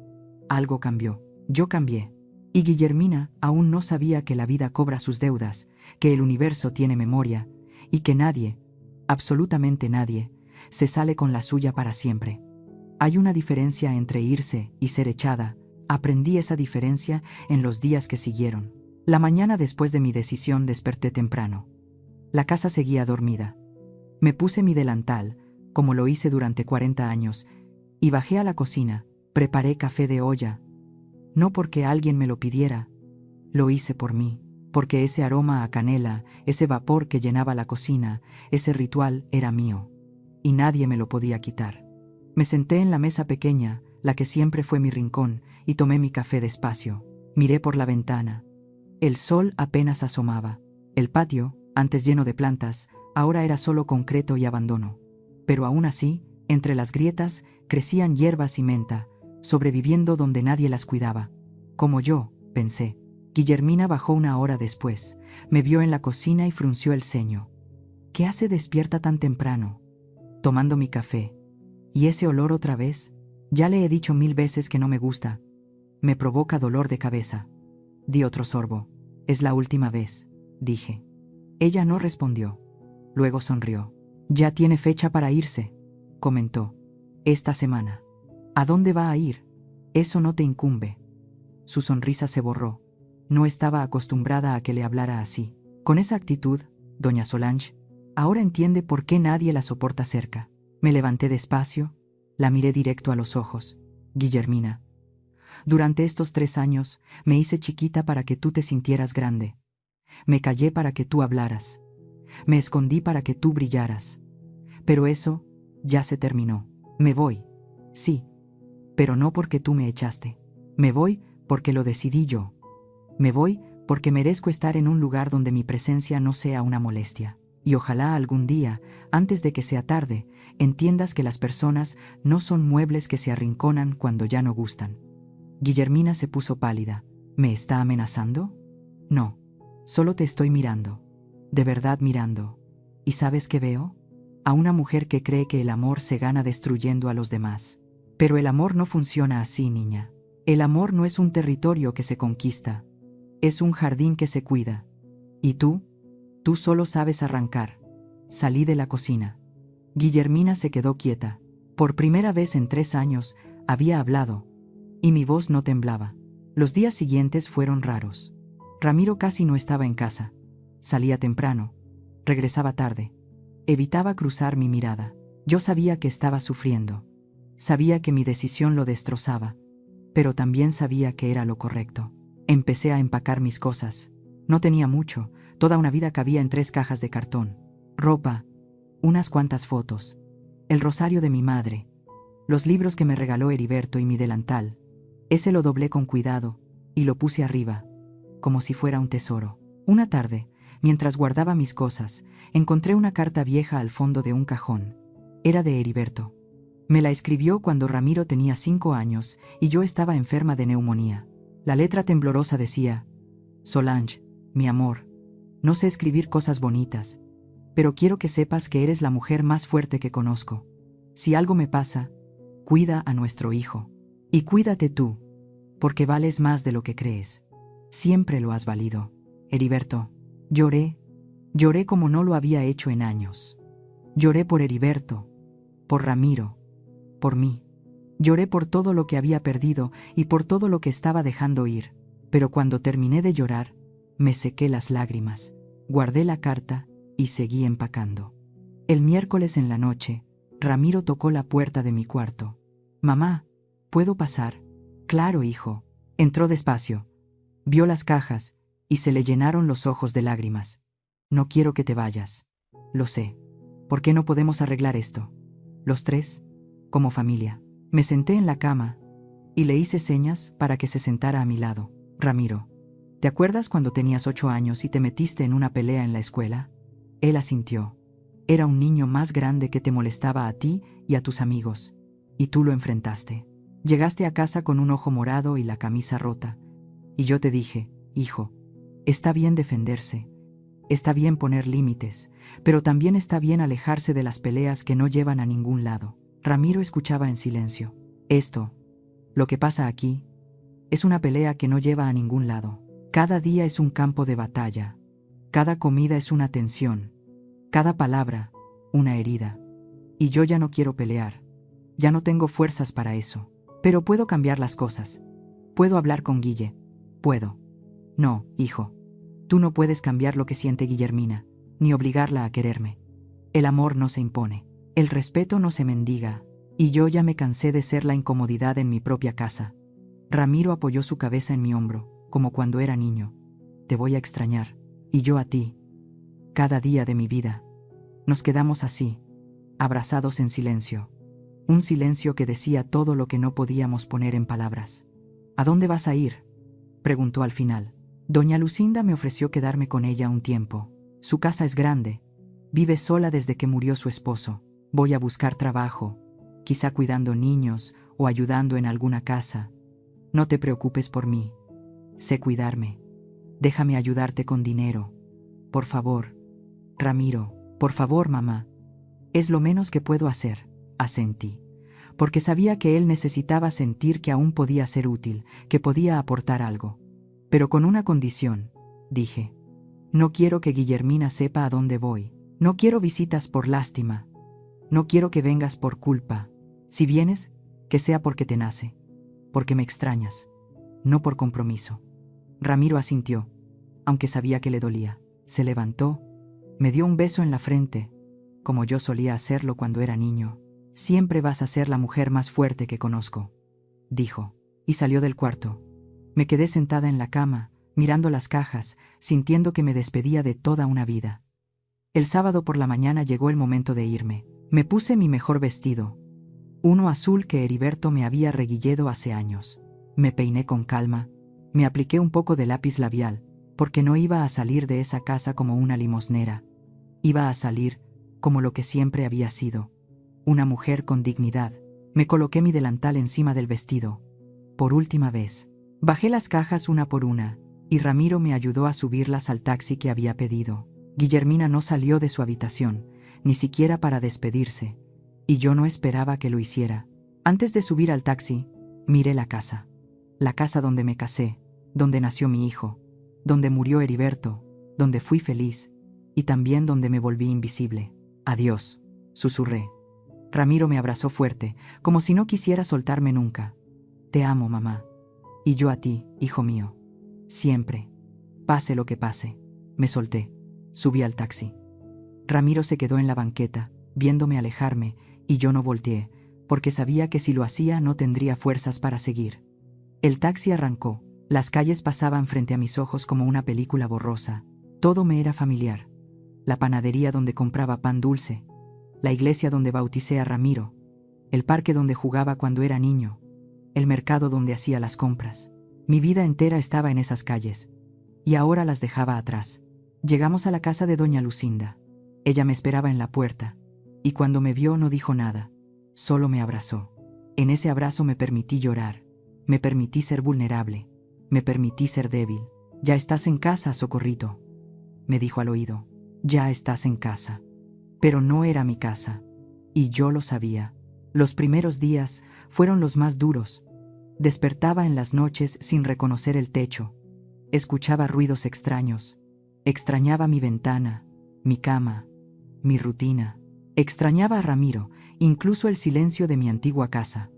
algo cambió. Yo cambié. Y Guillermina aún no sabía que la vida cobra sus deudas, que el universo tiene memoria, y que nadie, absolutamente nadie, se sale con la suya para siempre. Hay una diferencia entre irse y ser echada. Aprendí esa diferencia en los días que siguieron. La mañana después de mi decisión desperté temprano. La casa seguía dormida. Me puse mi delantal, como lo hice durante 40 años, y bajé a la cocina, preparé café de olla. No porque alguien me lo pidiera, lo hice por mí, porque ese aroma a canela, ese vapor que llenaba la cocina, ese ritual era mío, y nadie me lo podía quitar. Me senté en la mesa pequeña, la que siempre fue mi rincón, y tomé mi café despacio. Miré por la ventana. El sol apenas asomaba. El patio, antes lleno de plantas, ahora era solo concreto y abandono. Pero aún así, entre las grietas, crecían hierbas y menta, sobreviviendo donde nadie las cuidaba. Como yo, pensé. Guillermina bajó una hora después. Me vio en la cocina y frunció el ceño. ¿Qué hace despierta tan temprano? Tomando mi café. ¿Y ese olor otra vez? Ya le he dicho 1000 veces que no me gusta. Me provoca dolor de cabeza. Di otro sorbo. Es la última vez, dije. Ella no respondió. Luego sonrió. Ya tiene fecha para irse, comentó. Esta semana. ¿A dónde va a ir? Eso no te incumbe. Su sonrisa se borró. No estaba acostumbrada a que le hablara así. Con esa actitud, doña Solange ahora entiende por qué nadie la soporta cerca. Me levanté despacio, la miré directo a los ojos. Guillermina, durante estos 3 años me hice chiquita para que tú te sintieras grande. Me callé para que tú hablaras. Me escondí para que tú brillaras. Pero eso ya se terminó. Me voy. Sí, pero no porque tú me echaste. Me voy porque lo decidí yo. Me voy porque merezco estar en un lugar donde mi presencia no sea una molestia. Y ojalá algún día, antes de que sea tarde, entiendas que las personas no son muebles que se arrinconan cuando ya no gustan. Guillermina se puso pálida. ¿Me está amenazando? No, solo te estoy mirando. De verdad mirando. ¿Y sabes qué veo? A una mujer que cree que el amor se gana destruyendo a los demás. Pero el amor no funciona así, niña. El amor no es un territorio que se conquista. Es un jardín que se cuida. ¿Y tú? Tú solo sabes arrancar. Salí de la cocina. Guillermina se quedó quieta. Por primera vez en 3 años, había hablado. Y mi voz no temblaba. Los días siguientes fueron raros. Ramiro casi no estaba en casa. Salía temprano. Regresaba tarde. Evitaba cruzar mi mirada. Yo sabía que estaba sufriendo. Sabía que mi decisión lo destrozaba. Pero también sabía que era lo correcto. Empecé a empacar mis cosas. No tenía mucho. Toda una vida cabía en 3 cajas de cartón. Ropa, unas cuantas fotos, el rosario de mi madre, los libros que me regaló Heriberto y mi delantal. Ese lo doblé con cuidado y lo puse arriba, como si fuera un tesoro. Una tarde, mientras guardaba mis cosas, encontré una carta vieja al fondo de un cajón. Era de Heriberto. Me la escribió cuando Ramiro tenía 5 años y yo estaba enferma de neumonía. La letra temblorosa decía: Solange, mi amor, no sé escribir cosas bonitas, pero quiero que sepas que eres la mujer más fuerte que conozco. Si algo me pasa, cuida a nuestro hijo. Y cuídate tú, porque vales más de lo que crees. Siempre lo has valido. Heriberto. Lloré como no lo había hecho en años. Lloré por Heriberto, por Ramiro, por mí. Lloré por todo lo que había perdido y por todo lo que estaba dejando ir. Pero cuando terminé de llorar, me sequé las lágrimas, guardé la carta y seguí empacando. El miércoles en la noche, Ramiro tocó la puerta de mi cuarto. Mamá, ¿puedo pasar? Claro, hijo. Entró despacio. Vio las cajas y se le llenaron los ojos de lágrimas. No quiero que te vayas. Lo sé. ¿Por qué no podemos arreglar esto? Los 3, como familia. Me senté en la cama y le hice señas para que se sentara a mi lado. Ramiro, ¿te acuerdas cuando tenías 8 años y te metiste en una pelea en la escuela? Él asintió. Era un niño más grande que te molestaba a ti y a tus amigos. Y tú lo enfrentaste. Llegaste a casa con un ojo morado y la camisa rota. Y yo te dije: hijo, está bien defenderse. Está bien poner límites, pero también está bien alejarse de las peleas que no llevan a ningún lado. Ramiro escuchaba en silencio. Esto, lo que pasa aquí, es una pelea que no lleva a ningún lado. Cada día es un campo de batalla. Cada comida es una tensión. Cada palabra, una herida. Y yo ya no quiero pelear. Ya no tengo fuerzas para eso. Pero puedo cambiar las cosas. Puedo hablar con Guille. Puedo. No, hijo. Tú no puedes cambiar lo que siente Guillermina, ni obligarla a quererme. El amor no se impone. El respeto no se mendiga. Y yo ya me cansé de ser la incomodidad en mi propia casa. Ramiro apoyó su cabeza en mi hombro, como cuando era niño. Te voy a extrañar. Y yo a ti. Cada día de mi vida. Nos quedamos así, abrazados en silencio. Un silencio que decía todo lo que no podíamos poner en palabras. ¿A dónde vas a ir?, preguntó al final. Doña Lucinda me ofreció quedarme con ella un tiempo. Su casa es grande. Vive sola desde que murió su esposo. Voy a buscar trabajo, quizá cuidando niños o ayudando en alguna casa. No te preocupes por mí. Sé cuidarme. Déjame ayudarte con dinero. Por favor. Ramiro, por favor, mamá. Es lo menos que puedo hacer, asentí, porque sabía que él necesitaba sentir que aún podía ser útil, que podía aportar algo. Pero con una condición, dije. No quiero que Guillermina sepa a dónde voy. No quiero visitas por lástima. No quiero que vengas por culpa. Si vienes, que sea porque te nace, porque me extrañas, no por compromiso. Ramiro asintió, aunque sabía que le dolía. Se levantó, me dio un beso en la frente, como yo solía hacerlo cuando era niño. Siempre vas a ser la mujer más fuerte que conozco, dijo, y salió del cuarto. Me quedé sentada en la cama, mirando las cajas, sintiendo que me despedía de toda una vida. El sábado por la mañana llegó el momento de irme. Me puse mi mejor vestido, uno azul que Heriberto me había reguilledo hace años. Me peiné con calma, me apliqué un poco de lápiz labial, porque no iba a salir de esa casa como una limosnera. Iba a salir como lo que siempre había sido, una mujer con dignidad. Me coloqué mi delantal encima del vestido. Por última vez. Bajé las cajas una por una, y Ramiro me ayudó a subirlas al taxi que había pedido. Guillermina no salió de su habitación, ni siquiera para despedirse, y yo no esperaba que lo hiciera. Antes de subir al taxi, miré la casa donde me casé, donde nació mi hijo, donde murió Heriberto, donde fui feliz, y también donde me volví invisible. Adiós, susurré. Ramiro me abrazó fuerte, como si no quisiera soltarme nunca. Te amo, mamá. Y yo a ti, hijo mío. Siempre. Pase lo que pase. Me solté. Subí al taxi. Ramiro se quedó en la banqueta, viéndome alejarme, y yo no volteé, porque sabía que si lo hacía no tendría fuerzas para seguir. El taxi arrancó. Las calles pasaban frente a mis ojos como una película borrosa. Todo me era familiar. La panadería donde compraba pan dulce, la iglesia donde bauticé a Ramiro, el parque donde jugaba cuando era niño, el mercado donde hacía las compras. Mi vida entera estaba en esas calles, y ahora las dejaba atrás. Llegamos a la casa de doña Lucinda. Ella me esperaba en la puerta, y cuando me vio no dijo nada, solo me abrazó. En ese abrazo me permití llorar, me permití ser vulnerable, me permití ser débil. Ya estás en casa, Socorrito, me dijo al oído. Ya estás en casa. Pero no era mi casa, y yo lo sabía. Los primeros días fueron los más duros. Despertaba en las noches sin reconocer el techo. Escuchaba ruidos extraños. Extrañaba mi ventana, mi cama, mi rutina. Extrañaba a Ramiro, incluso el silencio de mi antigua casa.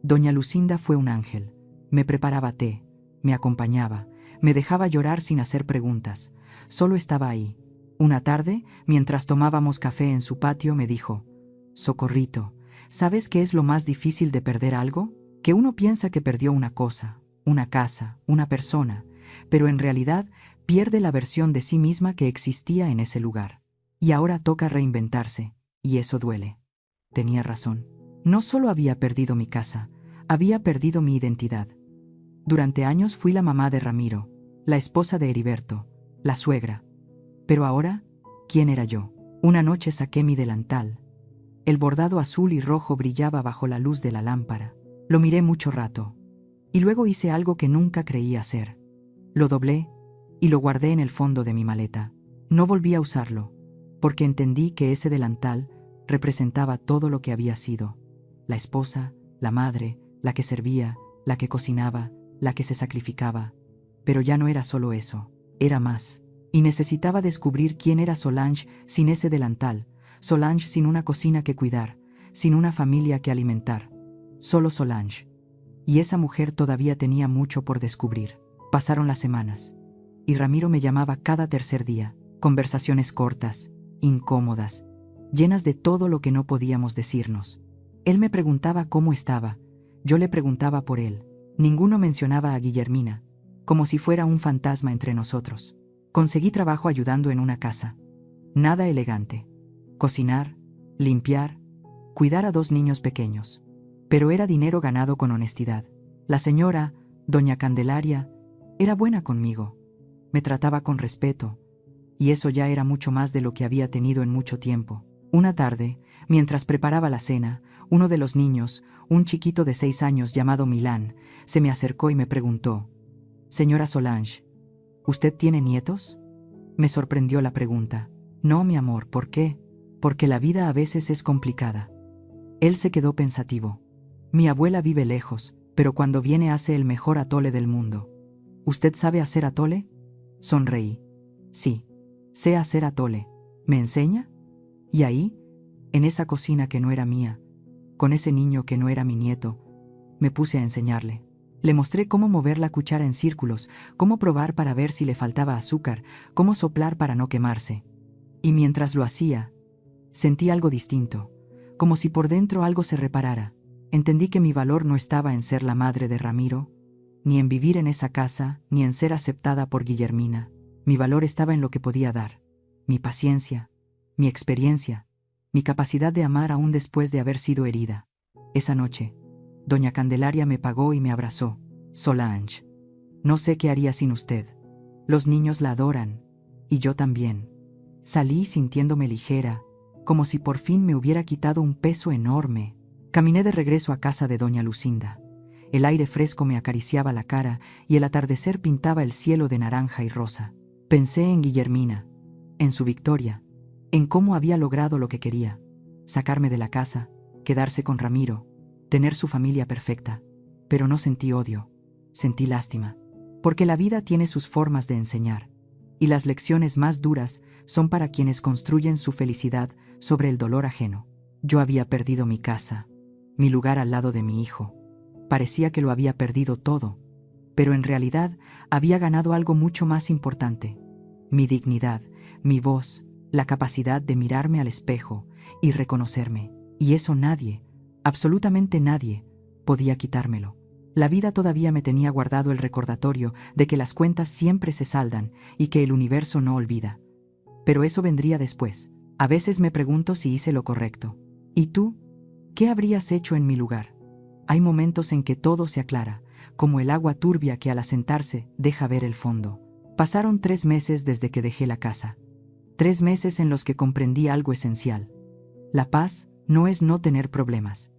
Doña Lucinda fue un ángel. Me preparaba té, me acompañaba, me dejaba llorar sin hacer preguntas. Solo estaba ahí. Una tarde, mientras tomábamos café en su patio, me dijo: Socorrito, ¿sabes qué es lo más difícil de perder algo? Que uno piensa que perdió una cosa, una casa, una persona, pero en realidad pierde la versión de sí misma que existía en ese lugar. Y ahora toca reinventarse, y eso duele. Tenía razón. No solo había perdido mi casa, había perdido mi identidad. Durante años fui la mamá de Ramiro, la esposa de Heriberto, la suegra. Pero ahora, ¿quién era yo? Una noche saqué mi delantal. El bordado azul y rojo brillaba bajo la luz de la lámpara. Lo miré mucho rato. Y luego hice algo que nunca creí hacer. Lo doblé y lo guardé en el fondo de mi maleta. No volví a usarlo, porque entendí que ese delantal representaba todo lo que había sido. La esposa, la madre, la que servía, la que cocinaba, la que se sacrificaba. Pero ya no era solo eso, era más. Y necesitaba descubrir quién era Solange sin ese delantal, Solange sin una cocina que cuidar, sin una familia que alimentar. Solo Solange. Y esa mujer todavía tenía mucho por descubrir. Pasaron las semanas, y Ramiro me llamaba cada tercer día. Conversaciones cortas, incómodas, llenas de todo lo que no podíamos decirnos. Él me preguntaba cómo estaba, yo le preguntaba por él. Ninguno mencionaba a Guillermina, como si fuera un fantasma entre nosotros. Conseguí trabajo ayudando en una casa. Nada elegante. Cocinar, limpiar, cuidar a 2 niños pequeños. Pero era dinero ganado con honestidad. La señora, doña Candelaria, era buena conmigo. Me trataba con respeto, y eso ya era mucho más de lo que había tenido en mucho tiempo. Una tarde, mientras preparaba la cena, uno de los niños, un chiquito de 6 años llamado Milán, se me acercó y me preguntó: «Señora Solange, ¿usted tiene nietos?». Me sorprendió la pregunta. «No, mi amor, ¿por qué?». «Porque la vida a veces es complicada». Él se quedó pensativo. «Mi abuela vive lejos, pero cuando viene hace el mejor atole del mundo». «¿Usted sabe hacer atole?». Sonreí. «Sí, sé hacer atole. ¿Me enseña?». Y ahí, en esa cocina que no era mía, con ese niño que no era mi nieto, me puse a enseñarle. Le mostré cómo mover la cuchara en círculos, cómo probar para ver si le faltaba azúcar, cómo soplar para no quemarse. Y mientras lo hacía, sentí algo distinto, como si por dentro algo se reparara. Entendí que mi valor no estaba en ser la madre de Ramiro, ni en vivir en esa casa, ni en ser aceptada por Guillermina. Mi valor estaba en lo que podía dar, mi paciencia, mi experiencia, mi capacidad de amar aún después de haber sido herida. Esa noche, doña Candelaria me pagó y me abrazó. Solange, no sé qué haría sin usted. Los niños la adoran, y yo también. Salí sintiéndome ligera, como si por fin me hubiera quitado un peso enorme. Caminé de regreso a casa de doña Lucinda. El aire fresco me acariciaba la cara y el atardecer pintaba el cielo de naranja y rosa. Pensé en Guillermina, en su victoria, en cómo había logrado lo que quería: sacarme de la casa, quedarse con Ramiro, tener su familia perfecta. Pero no sentí odio, sentí lástima, porque la vida tiene sus formas de enseñar, y las lecciones más duras son para quienes construyen su felicidad sobre el dolor ajeno. Yo había perdido mi casa, mi lugar al lado de mi hijo. Parecía que lo había perdido todo, pero en realidad había ganado algo mucho más importante: mi dignidad, mi voz, la capacidad de mirarme al espejo y reconocerme. Y eso nadie, absolutamente nadie, podía quitármelo. La vida todavía me tenía guardado el recordatorio de que las cuentas siempre se saldan y que el universo no olvida. Pero eso vendría después. A veces me pregunto si hice lo correcto. ¿Y tú? ¿Qué habrías hecho en mi lugar? Hay momentos en que todo se aclara, como el agua turbia que al asentarse deja ver el fondo. Pasaron 3 meses desde que dejé la casa. 3 meses en los que comprendí algo esencial. La paz no es no tener problemas.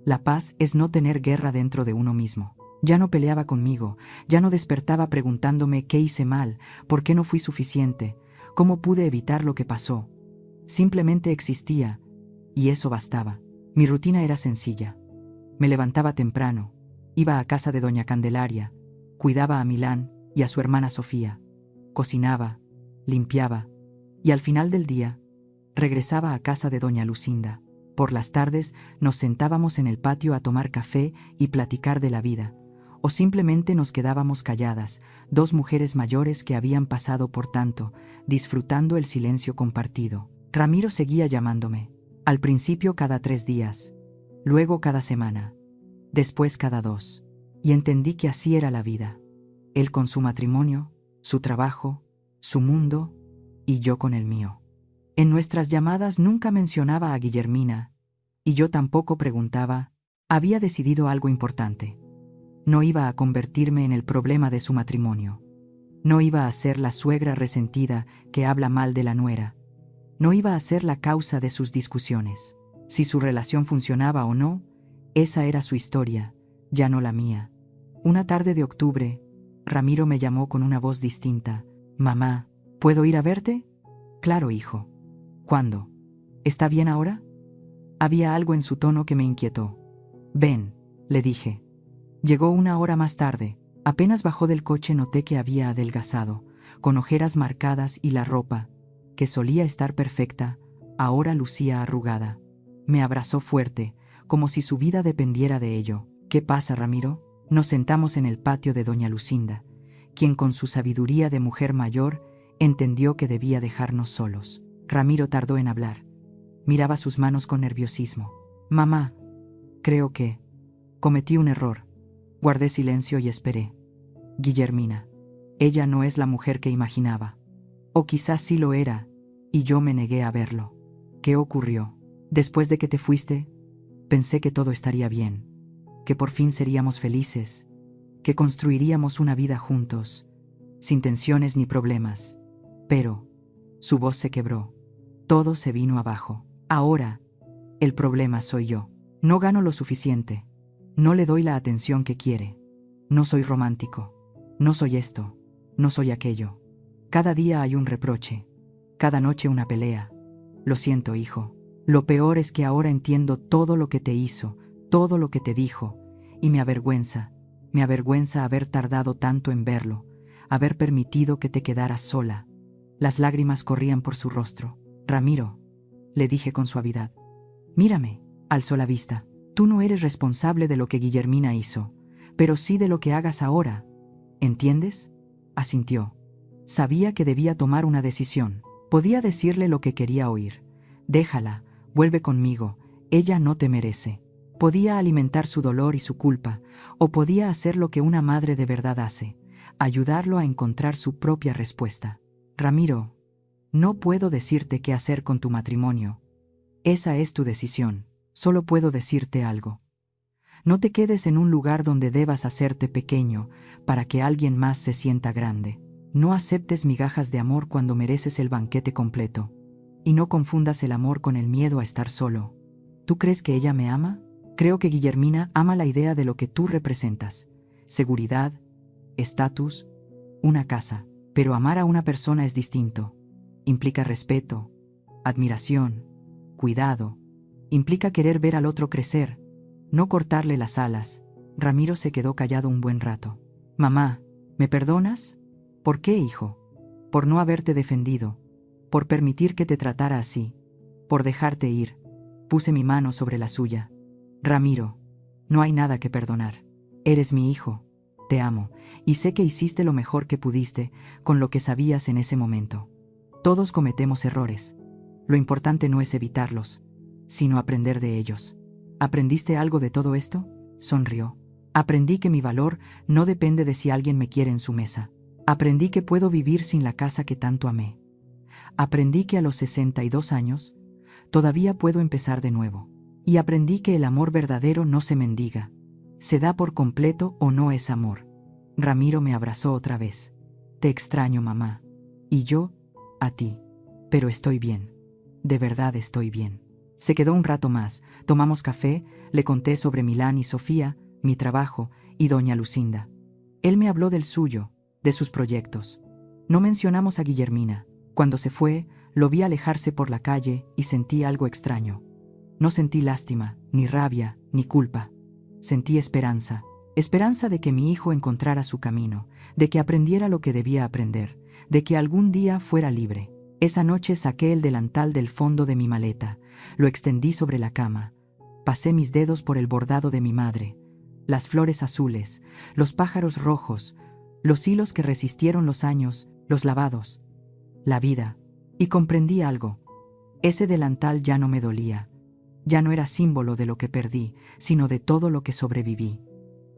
La paz es no tener guerra dentro de uno mismo. Ya no peleaba conmigo, ya no despertaba preguntándome qué hice mal, por qué no fui suficiente, cómo pude evitar lo que pasó. Simplemente existía, y eso bastaba. Mi rutina era sencilla. Me levantaba temprano, iba a casa de doña Candelaria, cuidaba a Milán y a su hermana Sofía, cocinaba, limpiaba, y al final del día, regresaba a casa de doña Lucinda. Por las tardes nos sentábamos en el patio a tomar café y platicar de la vida, o simplemente nos quedábamos calladas, 2 mujeres mayores que habían pasado por tanto, disfrutando el silencio compartido. Ramiro seguía llamándome, al principio cada 3 días, luego cada semana, después cada 2, y entendí que así era la vida. Él con su matrimonio, su trabajo, su mundo, y yo con el mío. En nuestras llamadas nunca mencionaba a Guillermina, y yo tampoco preguntaba. Había decidido algo importante. No iba a convertirme en el problema de su matrimonio. No iba a ser la suegra resentida que habla mal de la nuera. No iba a ser la causa de sus discusiones. Si su relación funcionaba o no, esa era su historia, ya no la mía. Una tarde de octubre, Ramiro me llamó con una voz distinta. «Mamá, ¿puedo ir a verte?» «Claro, hijo». «¿Cuándo? ¿Está bien ahora?» Había algo en su tono que me inquietó. «Ven», le dije. Llegó 1 hora más tarde. Apenas bajó del coche noté que había adelgazado, con ojeras marcadas, y la ropa, que solía estar perfecta, ahora lucía arrugada. Me abrazó fuerte, como si su vida dependiera de ello. «¿Qué pasa, Ramiro?» Nos sentamos en el patio de doña Lucinda, quien con su sabiduría de mujer mayor entendió que debía dejarnos solos. Ramiro tardó en hablar. Miraba sus manos con nerviosismo. «Mamá, creo que cometí un error». Guardé silencio y esperé. «Guillermina, ella no es la mujer que imaginaba. O quizás sí lo era, y yo me negué a verlo». «¿Qué ocurrió?» «Después de que te fuiste, pensé que todo estaría bien, que por fin seríamos felices, que construiríamos una vida juntos, sin tensiones ni problemas. Pero...» Su voz se quebró. Todo se vino abajo. «Ahora, el problema soy yo. No gano lo suficiente. No le doy la atención que quiere. No soy romántico. No soy esto. No soy aquello. Cada día hay un reproche. Cada noche una pelea. Lo siento, hijo. Lo peor es que ahora entiendo todo lo que te hizo, todo lo que te dijo, y me avergüenza haber tardado tanto en verlo, haber permitido que te quedaras sola». Las lágrimas corrían por su rostro. «Ramiro», le dije con suavidad. «Mírame». Alzó la vista. «Tú no eres responsable de lo que Guillermina hizo, pero sí de lo que hagas ahora. ¿Entiendes? Asintió. Sabía que debía tomar una decisión. Podía decirle lo que quería oír. Déjala, vuelve conmigo, ella no te merece. Podía alimentar su dolor y su culpa, o podía hacer lo que una madre de verdad hace, ayudarlo a encontrar su propia respuesta. Ramiro, no puedo decirte qué hacer con tu matrimonio. Esa es tu decisión. Solo puedo decirte algo. No te quedes en un lugar donde debas hacerte pequeño para que alguien más se sienta grande. No aceptes migajas de amor cuando mereces el banquete completo. Y no confundas el amor con el miedo a estar solo. ¿Tú crees que ella me ama? Creo que Guillermina ama la idea de lo que tú representas. Seguridad, estatus, una casa. Pero amar a una persona es distinto. Implica respeto, admiración, cuidado. Implica querer ver al otro crecer, no cortarle las alas. Ramiro se quedó callado un buen rato. Mamá, ¿me perdonas? ¿Por qué, hijo? Por no haberte defendido, por permitir que te tratara así, por dejarte ir. Puse mi mano sobre la suya. Ramiro, no hay nada que perdonar. Eres mi hijo, te amo, y sé que hiciste lo mejor que pudiste con lo que sabías en ese momento. Todos cometemos errores. Lo importante no es evitarlos, sino aprender de ellos. ¿Aprendiste algo de todo esto? Sonrió. Aprendí que mi valor no depende de si alguien me quiere en su mesa. Aprendí que puedo vivir sin la casa que tanto amé. Aprendí que a los 62 años todavía puedo empezar de nuevo. Y aprendí que el amor verdadero no se mendiga. Se da por completo o no es amor. Ramiro me abrazó otra vez. Te extraño, mamá. Y yo, a ti. Pero estoy bien. De verdad estoy bien. Se quedó un rato más, tomamos café, le conté sobre Milán y Sofía, mi trabajo y doña Lucinda. Él me habló del suyo, de sus proyectos. No mencionamos a Guillermina. Cuando se fue, lo vi alejarse por la calle y sentí algo extraño. No sentí lástima, ni rabia, ni culpa. Sentí esperanza. Esperanza de que mi hijo encontrara su camino, de que aprendiera lo que debía aprender, de que algún día fuera libre. Esa noche saqué el delantal del fondo de mi maleta, lo extendí sobre la cama. Pasé mis dedos por el bordado de mi madre, las flores azules, los pájaros rojos, los hilos que resistieron los años, los lavados, la vida. Y comprendí algo. Ese delantal ya no me dolía. Ya no era símbolo de lo que perdí, sino de todo lo que sobreviví.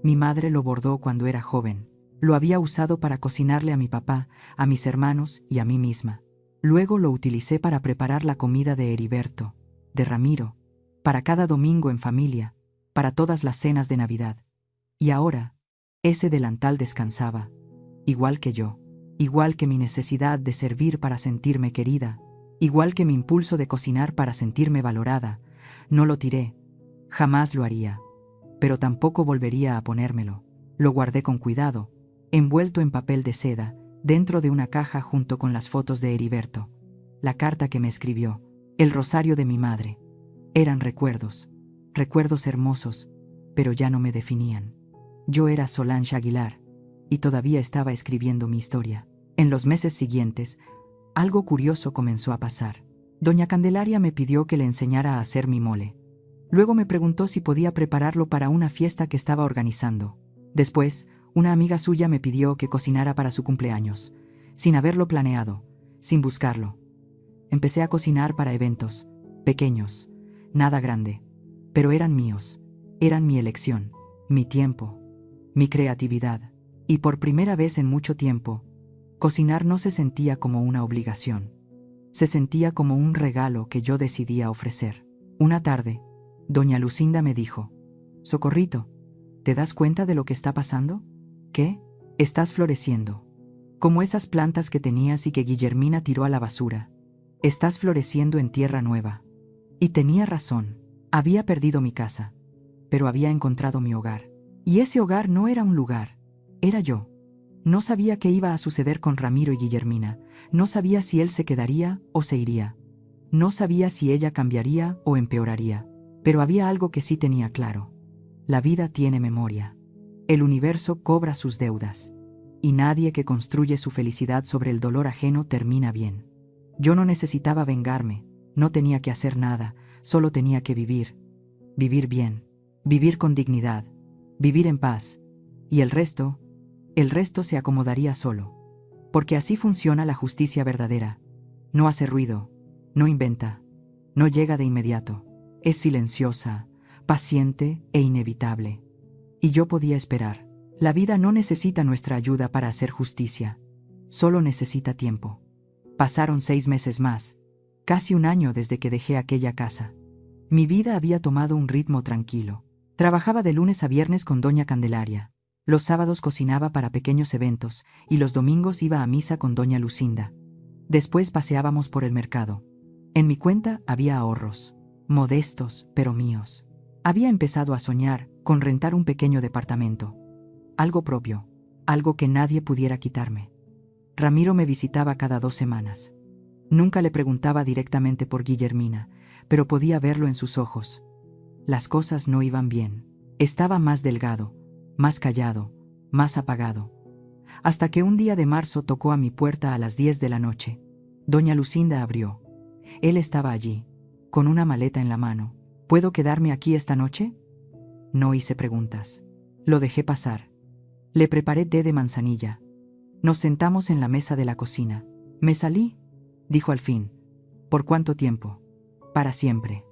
Mi madre lo bordó cuando era joven. Lo había usado para cocinarle a mi papá, a mis hermanos y a mí misma. Luego lo utilicé para preparar la comida de Heriberto, de Ramiro, para cada domingo en familia, para todas las cenas de Navidad. Y ahora, ese delantal descansaba, igual que yo, igual que mi necesidad de servir para sentirme querida, igual que mi impulso de cocinar para sentirme valorada. No lo tiré, jamás lo haría, pero tampoco volvería a ponérmelo. Lo guardé con cuidado, envuelto en papel de seda, dentro de una caja junto con las fotos de Heriberto, la carta que me escribió, el rosario de mi madre. Eran recuerdos, recuerdos hermosos, pero ya no me definían. Yo era Solange Aguilar, y todavía estaba escribiendo mi historia. En los meses siguientes, algo curioso comenzó a pasar. Doña Candelaria me pidió que le enseñara a hacer mi mole. Luego me preguntó si podía prepararlo para una fiesta que estaba organizando. Después, una amiga suya me pidió que cocinara para su cumpleaños, sin haberlo planeado, sin buscarlo. Empecé a cocinar para eventos, pequeños, nada grande, pero eran míos, eran mi elección, mi tiempo, mi creatividad. Y por primera vez en mucho tiempo, cocinar no se sentía como una obligación. Se sentía como un regalo que yo decidía ofrecer. Una tarde, doña Lucinda me dijo: «Socorrito, ¿te das cuenta de lo que está pasando? ¿Qué? Estás floreciendo. Como esas plantas que tenías y que Guillermina tiró a la basura. Estás floreciendo en tierra nueva». Y tenía razón. Había perdido mi casa, pero había encontrado mi hogar. Y ese hogar no era un lugar, era yo. No sabía qué iba a suceder con Ramiro y Guillermina. No sabía si él se quedaría o se iría. No sabía si ella cambiaría o empeoraría. Pero había algo que sí tenía claro. La vida tiene memoria. El universo cobra sus deudas. Y nadie que construye su felicidad sobre el dolor ajeno termina bien. Yo no necesitaba vengarme, no tenía que hacer nada, solo tenía que vivir. Vivir bien, vivir con dignidad, vivir en paz. Y el resto se acomodaría solo. Porque así funciona la justicia verdadera. No hace ruido, no inventa, no llega de inmediato. Es silenciosa, paciente e inevitable. Y yo podía esperar. La vida no necesita nuestra ayuda para hacer justicia. Solo necesita tiempo. Pasaron 6 meses más, casi un año desde que dejé aquella casa. Mi vida había tomado un ritmo tranquilo. Trabajaba de lunes a viernes con doña Candelaria. Los sábados cocinaba para pequeños eventos y los domingos iba a misa con doña Lucinda. Después paseábamos por el mercado. En mi cuenta había ahorros, modestos pero míos. Había empezado a soñar con rentar un pequeño departamento. Algo propio, algo que nadie pudiera quitarme. Ramiro me visitaba cada 2 semanas. Nunca le preguntaba directamente por Guillermina, pero podía verlo en sus ojos. Las cosas no iban bien. Estaba más delgado, más callado, más apagado. Hasta que un día de marzo tocó a mi puerta a las 10 de la noche. Doña Lucinda abrió. Él estaba allí, con una maleta en la mano. ¿Puedo quedarme aquí esta noche? No hice preguntas. Lo dejé pasar. Le preparé té de manzanilla. Nos sentamos en la mesa de la cocina. Me salí, dijo al fin. ¿Por cuánto tiempo? Para siempre.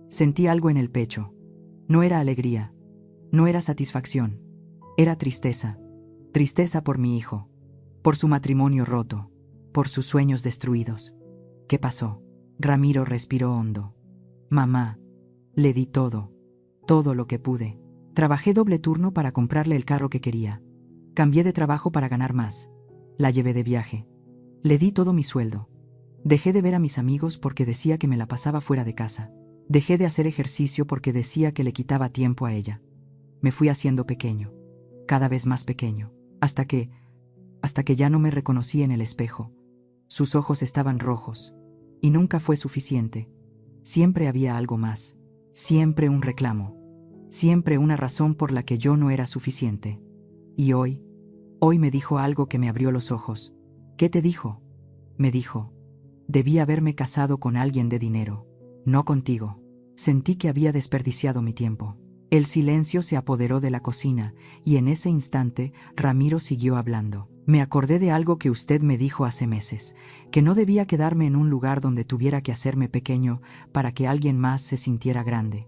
Sentí algo en el pecho. No era alegría, no era satisfacción. Era tristeza. Tristeza por mi hijo, por su matrimonio roto, por sus sueños destruidos. ¿Qué pasó? Ramiro respiró hondo. Mamá, le di todo lo que pude. Trabajé doble turno para comprarle el carro que quería. Cambié de trabajo para ganar más. La llevé de viaje. Le di todo mi sueldo. Dejé de ver a mis amigos porque decía que me la pasaba fuera de casa. Dejé de hacer ejercicio porque decía que le quitaba tiempo a ella. Me fui haciendo pequeño, cada vez más pequeño, hasta que ya no me reconocí en el espejo. Sus ojos estaban rojos, y nunca fue suficiente. Siempre había algo más, siempre un reclamo, siempre una razón por la que yo no era suficiente. Y hoy me dijo algo que me abrió los ojos. ¿Qué te dijo? Me dijo, debí haberme casado con alguien de dinero, no contigo. Sentí que había desperdiciado mi tiempo. El silencio se apoderó de la cocina, y en ese instante Ramiro siguió hablando. Me acordé de algo que usted me dijo hace meses, que no debía quedarme en un lugar donde tuviera que hacerme pequeño para que alguien más se sintiera grande.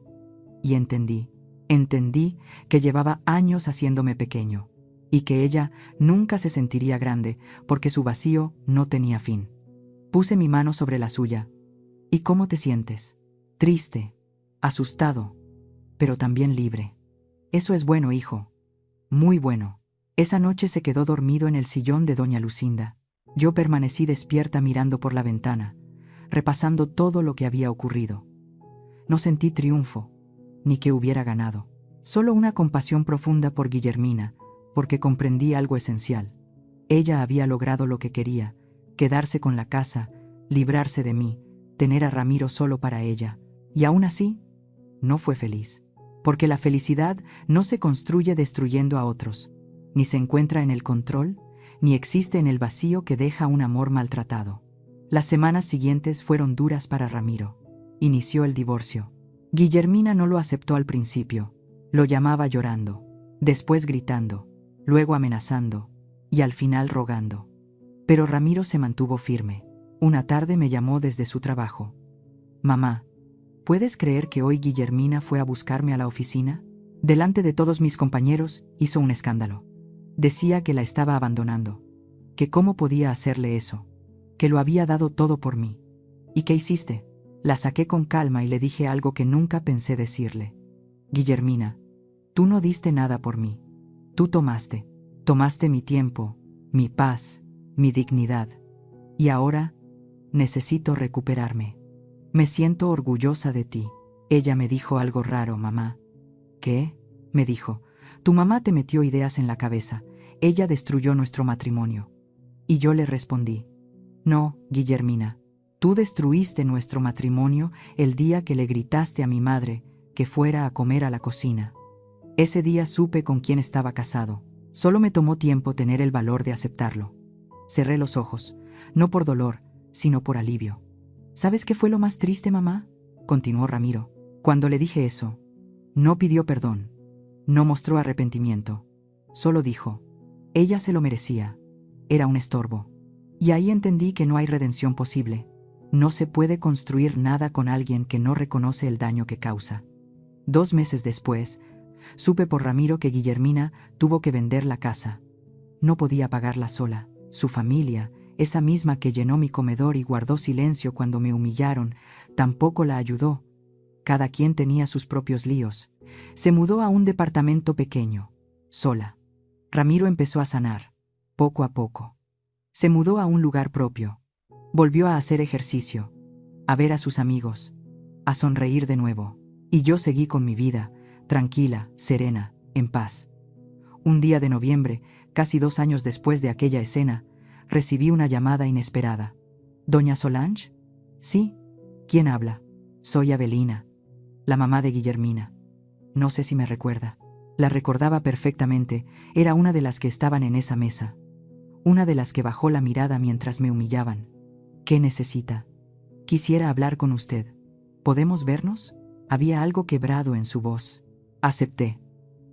Y entendí que llevaba años haciéndome pequeño, y que ella nunca se sentiría grande porque su vacío no tenía fin. Puse mi mano sobre la suya. ¿Y cómo te sientes? Triste, asustado, pero también libre. Eso es bueno, hijo. Muy bueno. Esa noche se quedó dormido en el sillón de doña Lucinda. Yo permanecí despierta mirando por la ventana, repasando todo lo que había ocurrido. No sentí triunfo, ni que hubiera ganado. Solo una compasión profunda por Guillermina, porque comprendí algo esencial. Ella había logrado lo que quería, quedarse con la casa, librarse de mí, tener a Ramiro solo para ella. Y aún así, no fue feliz. Porque la felicidad no se construye destruyendo a otros, ni se encuentra en el control, ni existe en el vacío que deja un amor maltratado. Las semanas siguientes fueron duras para Ramiro. Inició el divorcio. Guillermina no lo aceptó al principio. Lo llamaba llorando, después gritando, luego amenazando, y al final rogando. Pero Ramiro se mantuvo firme. Una tarde me llamó desde su trabajo. Mamá, ¿puedes creer que hoy Guillermina fue a buscarme a la oficina? Delante de todos mis compañeros, hizo un escándalo. Decía que la estaba abandonando, que cómo podía hacerle eso, que lo había dado todo por mí. ¿Y qué hiciste? La saqué con calma y le dije algo que nunca pensé decirle. Guillermina, tú no diste nada por mí. Tú tomaste mi tiempo, mi paz, mi dignidad. Y ahora necesito recuperarme. Me siento orgullosa de ti. Ella me dijo algo raro, mamá. ¿Qué? Me dijo. Tu mamá te metió ideas en la cabeza. Ella destruyó nuestro matrimonio. Y yo le respondí. No, Guillermina. Tú destruiste nuestro matrimonio el día que le gritaste a mi madre que fuera a comer a la cocina. Ese día supe con quién estaba casado. Solo me tomó tiempo tener el valor de aceptarlo. Cerré los ojos, no por dolor, sino por alivio. ¿Sabes qué fue lo más triste, mamá? Continuó Ramiro. Cuando le dije eso, no pidió perdón, no mostró arrepentimiento. Solo dijo: ella se lo merecía. Era un estorbo. Y ahí entendí que no hay redención posible. No se puede construir nada con alguien que no reconoce el daño que causa. 2 meses después, supe por Ramiro que Guillermina tuvo que vender la casa. No podía pagarla sola. Su familia, esa misma que llenó mi comedor y guardó silencio cuando me humillaron, tampoco la ayudó. Cada quien tenía sus propios líos. Se mudó a un departamento pequeño, sola. Ramiro empezó a sanar, poco a poco. Se mudó a un lugar propio. Volvió a hacer ejercicio, a ver a sus amigos, a sonreír de nuevo. Y yo seguí con mi vida, tranquila, serena, en paz. Un día de noviembre, casi 2 años después de aquella escena, recibí una llamada inesperada. ¿Doña Solange? Sí. ¿Quién habla? Soy Avelina, la mamá de Guillermina. No sé si me recuerda. La recordaba perfectamente, era una de las que estaban en esa mesa. Una de las que bajó la mirada mientras me humillaban. ¿Qué necesita? Quisiera hablar con usted. ¿Podemos vernos? Había algo quebrado en su voz. Acepté.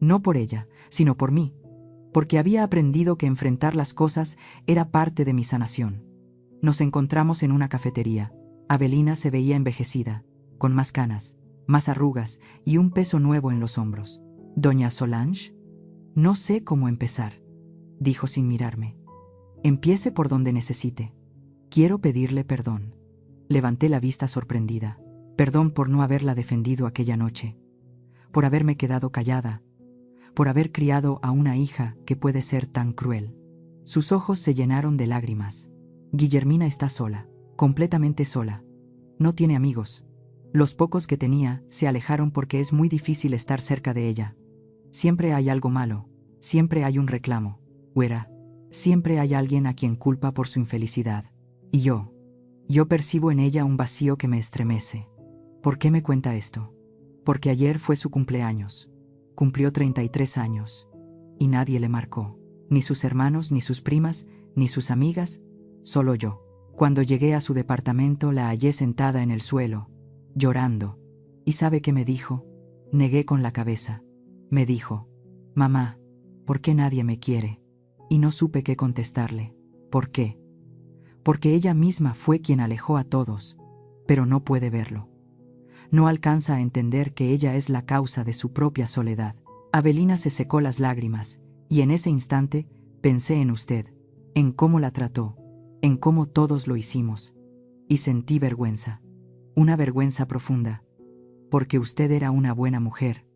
No por ella, sino por mí. Porque había aprendido que enfrentar las cosas era parte de mi sanación. Nos encontramos en una cafetería. Avelina se veía envejecida, con más canas, más arrugas y un peso nuevo en los hombros. ¿Doña Solange? No sé cómo empezar, dijo sin mirarme. Empiece por donde necesite. Quiero pedirle perdón. Levanté la vista sorprendida. Perdón por no haberla defendido aquella noche, por haberme quedado callada, por haber criado a una hija que puede ser tan cruel. Sus ojos se llenaron de lágrimas. Guillermina está sola, completamente sola. No tiene amigos. Los pocos que tenía se alejaron porque es muy difícil estar cerca de ella. Siempre hay algo malo, siempre hay un reclamo, güera. Siempre hay alguien a quien culpa por su infelicidad. Y yo percibo en ella un vacío que me estremece. ¿Por qué me cuenta esto? Porque ayer fue su cumpleaños. Cumplió 33 años. Y nadie le marcó. Ni sus hermanos, ni sus primas, ni sus amigas, solo yo. Cuando llegué a su departamento la hallé sentada en el suelo, llorando. ¿Y sabe qué me dijo? Negué con la cabeza. Me dijo: mamá, ¿por qué nadie me quiere? Y no supe qué contestarle. ¿Por qué? Porque ella misma fue quien alejó a todos, pero no puede verlo. No alcanza a entender que ella es la causa de su propia soledad. Avelina se secó las lágrimas, y en ese instante pensé en usted, en cómo la trató, en cómo todos lo hicimos. Y sentí vergüenza, una vergüenza profunda, porque usted era una buena mujer,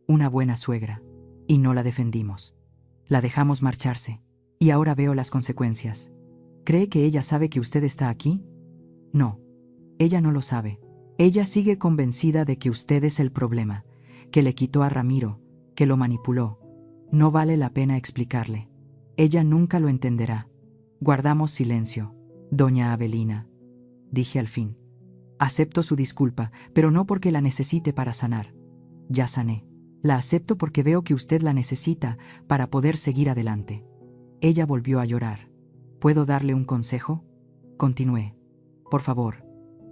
una buena suegra, y no la defendimos. La dejamos marcharse, y ahora veo las consecuencias. ¿Cree que ella sabe que usted está aquí? No, ella no lo sabe. Ella sigue convencida de que usted es el problema, que le quitó a Ramiro, que lo manipuló. No vale la pena explicarle. Ella nunca lo entenderá. Guardamos silencio. Doña Avelina, dije al fin. Acepto su disculpa, pero no porque la necesite para sanar. Ya sané. La acepto porque veo que usted la necesita para poder seguir adelante. Ella volvió a llorar. ¿Puedo darle un consejo? Continué. Por favor,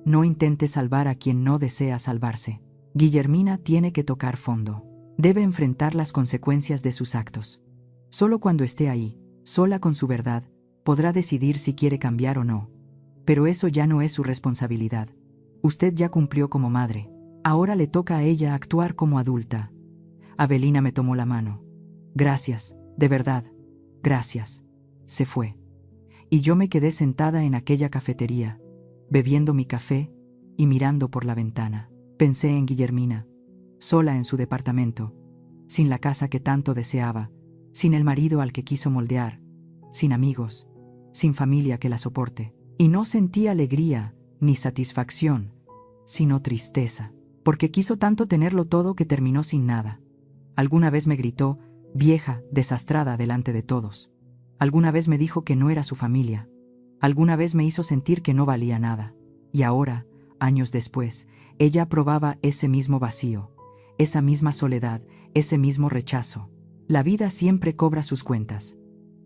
no intente salvar a quien no desea salvarse. Guillermina tiene que tocar fondo. Debe enfrentar las consecuencias de sus actos. Solo cuando esté ahí, sola con su verdad, podrá decidir si quiere cambiar o no. Pero eso ya no es su responsabilidad. Usted ya cumplió como madre. Ahora le toca a ella actuar como adulta. Avelina me tomó la mano. Gracias, de verdad, gracias. Se fue. Y yo me quedé sentada en aquella cafetería, bebiendo mi café y mirando por la ventana. Pensé en Guillermina, sola en su departamento, sin la casa que tanto deseaba, sin el marido al que quiso moldear, sin amigos, sin familia que la soporte. Y no sentí alegría ni satisfacción, sino tristeza, porque quiso tanto tenerlo todo que terminó sin nada. Alguna vez me gritó, vieja, desastrada delante de todos. Alguna vez me dijo que no era su familia. Alguna vez me hizo sentir que no valía nada. Y ahora, años después, ella probaba ese mismo vacío, esa misma soledad, ese mismo rechazo. La vida siempre cobra sus cuentas.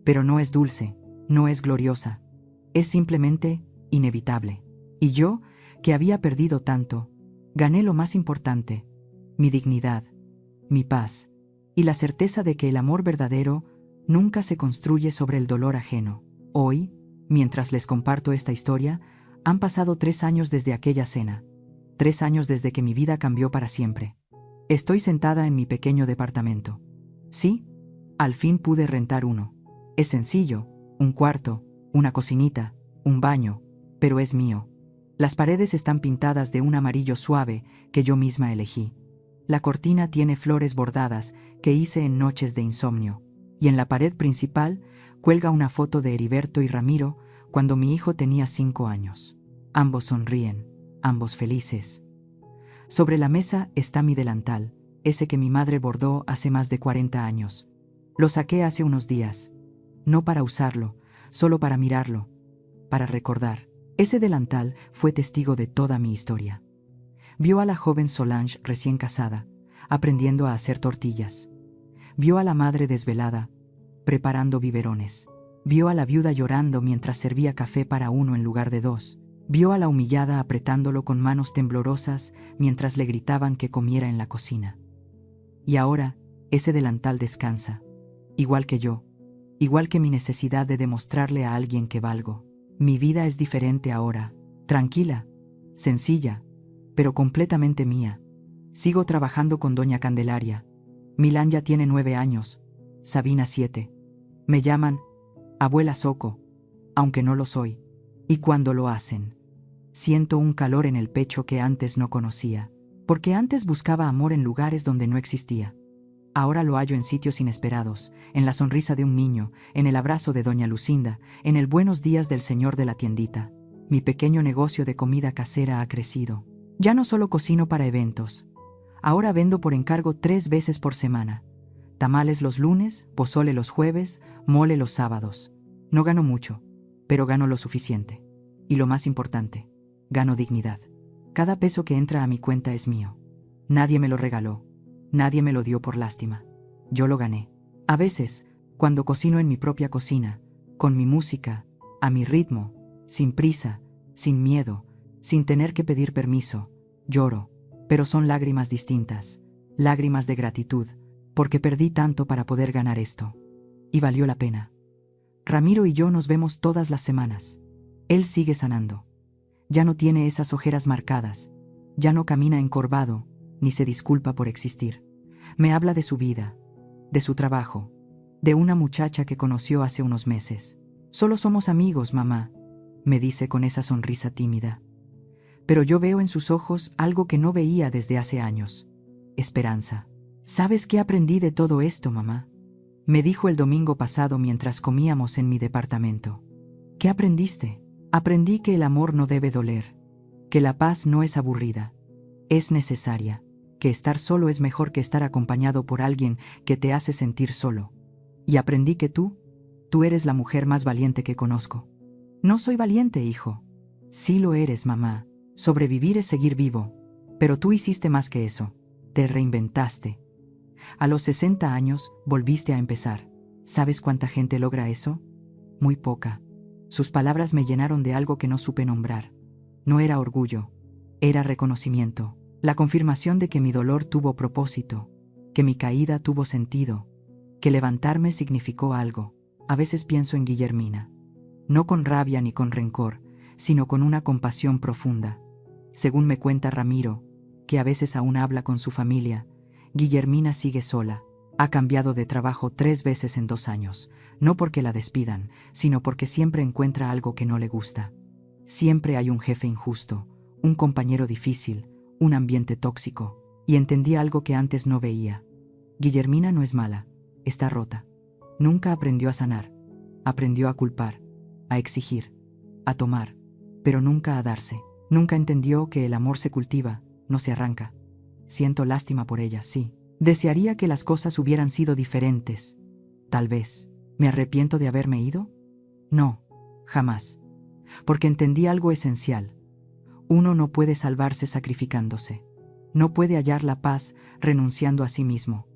Pero no es dulce, no es gloriosa. Es simplemente inevitable. Y yo, que había perdido tanto, gané lo más importante, mi dignidad, mi paz, y la certeza de que el amor verdadero nunca se construye sobre el dolor ajeno. Hoy, mientras les comparto esta historia, han pasado 3 años desde aquella cena. 3 años desde que mi vida cambió para siempre. Estoy sentada en mi pequeño departamento. Sí, al fin pude rentar uno. Es sencillo, un cuarto, una cocinita, un baño, pero es mío. Las paredes están pintadas de un amarillo suave que yo misma elegí. La cortina tiene flores bordadas que hice en noches de insomnio. Y en la pared principal cuelga una foto de Heriberto y Ramiro cuando mi hijo tenía 5 años. Ambos sonríen, ambos felices. Sobre la mesa está mi delantal, ese que mi madre bordó hace más de 40 años. Lo saqué hace unos días. No para usarlo, solo para mirarlo, para recordar. Ese delantal fue testigo de toda mi historia. Vio a la joven Solange recién casada, aprendiendo a hacer tortillas. Vio a la madre desvelada, preparando biberones. Vio a la viuda llorando mientras servía café para uno en lugar de 2. Vio a la humillada apretándolo con manos temblorosas mientras le gritaban que comiera en la cocina. Y ahora, ese delantal descansa, igual que yo, igual que mi necesidad de demostrarle a alguien que valgo. Mi vida es diferente ahora, tranquila, sencilla, pero completamente mía. Sigo trabajando con doña Candelaria. Milán ya tiene 9 años, Sabina 7. Me llaman abuela Soco, aunque no lo soy. Y cuando lo hacen, siento un calor en el pecho que antes no conocía, porque antes buscaba amor en lugares donde no existía. Ahora lo hallo en sitios inesperados, en la sonrisa de un niño, en el abrazo de doña Lucinda, en el buenos días del señor de la tiendita. Mi pequeño negocio de comida casera ha crecido. Ya no solo cocino para eventos. Ahora vendo por encargo 3 veces por semana. Tamales los lunes, pozole los jueves, mole los sábados. No gano mucho, pero gano lo suficiente. Y lo más importante, gano dignidad. Cada peso que entra a mi cuenta es mío. Nadie me lo regaló. Nadie me lo dio por lástima. Yo lo gané. A veces, cuando cocino en mi propia cocina, con mi música, a mi ritmo, sin prisa, sin miedo, sin tener que pedir permiso, lloro, pero son lágrimas distintas, lágrimas de gratitud, porque perdí tanto para poder ganar esto. Y valió la pena. Ramiro y yo nos vemos todas las semanas. Él sigue sanando. Ya no tiene esas ojeras marcadas, ya no camina encorvado, ni se disculpa por existir. Me habla de su vida, de su trabajo, de una muchacha que conoció hace unos meses. Solo somos amigos, mamá, me dice con esa sonrisa tímida. Pero yo veo en sus ojos algo que no veía desde hace años. Esperanza. ¿Sabes qué aprendí de todo esto, mamá? Me dijo el domingo pasado mientras comíamos en mi departamento. ¿Qué aprendiste? Aprendí que el amor no debe doler, que la paz no es aburrida, es necesaria, que estar solo es mejor que estar acompañado por alguien que te hace sentir solo. Y aprendí que tú eres la mujer más valiente que conozco. No soy valiente, hijo. Sí lo eres, mamá. Sobrevivir es seguir vivo. Pero tú hiciste más que eso. Te reinventaste. A los 60 años volviste a empezar. ¿Sabes cuánta gente logra eso? Muy poca. Sus palabras me llenaron de algo que no supe nombrar. No era orgullo, era reconocimiento. La confirmación de que mi dolor tuvo propósito, que mi caída tuvo sentido, que levantarme significó algo. A veces pienso en Guillermina. No con rabia ni con rencor, sino con una compasión profunda. Según me cuenta Ramiro, que a veces aún habla con su familia, Guillermina sigue sola. Ha cambiado de trabajo 3 veces en 2 años, no porque la despidan, sino porque siempre encuentra algo que no le gusta. Siempre hay un jefe injusto, un compañero difícil, un ambiente tóxico, y entendí algo que antes no veía. Guillermina no es mala, está rota. Nunca aprendió a sanar, aprendió a culpar, a exigir, a tomar, pero nunca a darse. Nunca entendió que el amor se cultiva, no se arranca. Siento lástima por ella, sí. Desearía que las cosas hubieran sido diferentes. Tal vez. ¿Me arrepiento de haberme ido? No, jamás. Porque entendí algo esencial. Uno no puede salvarse sacrificándose. No puede hallar la paz renunciando a sí mismo.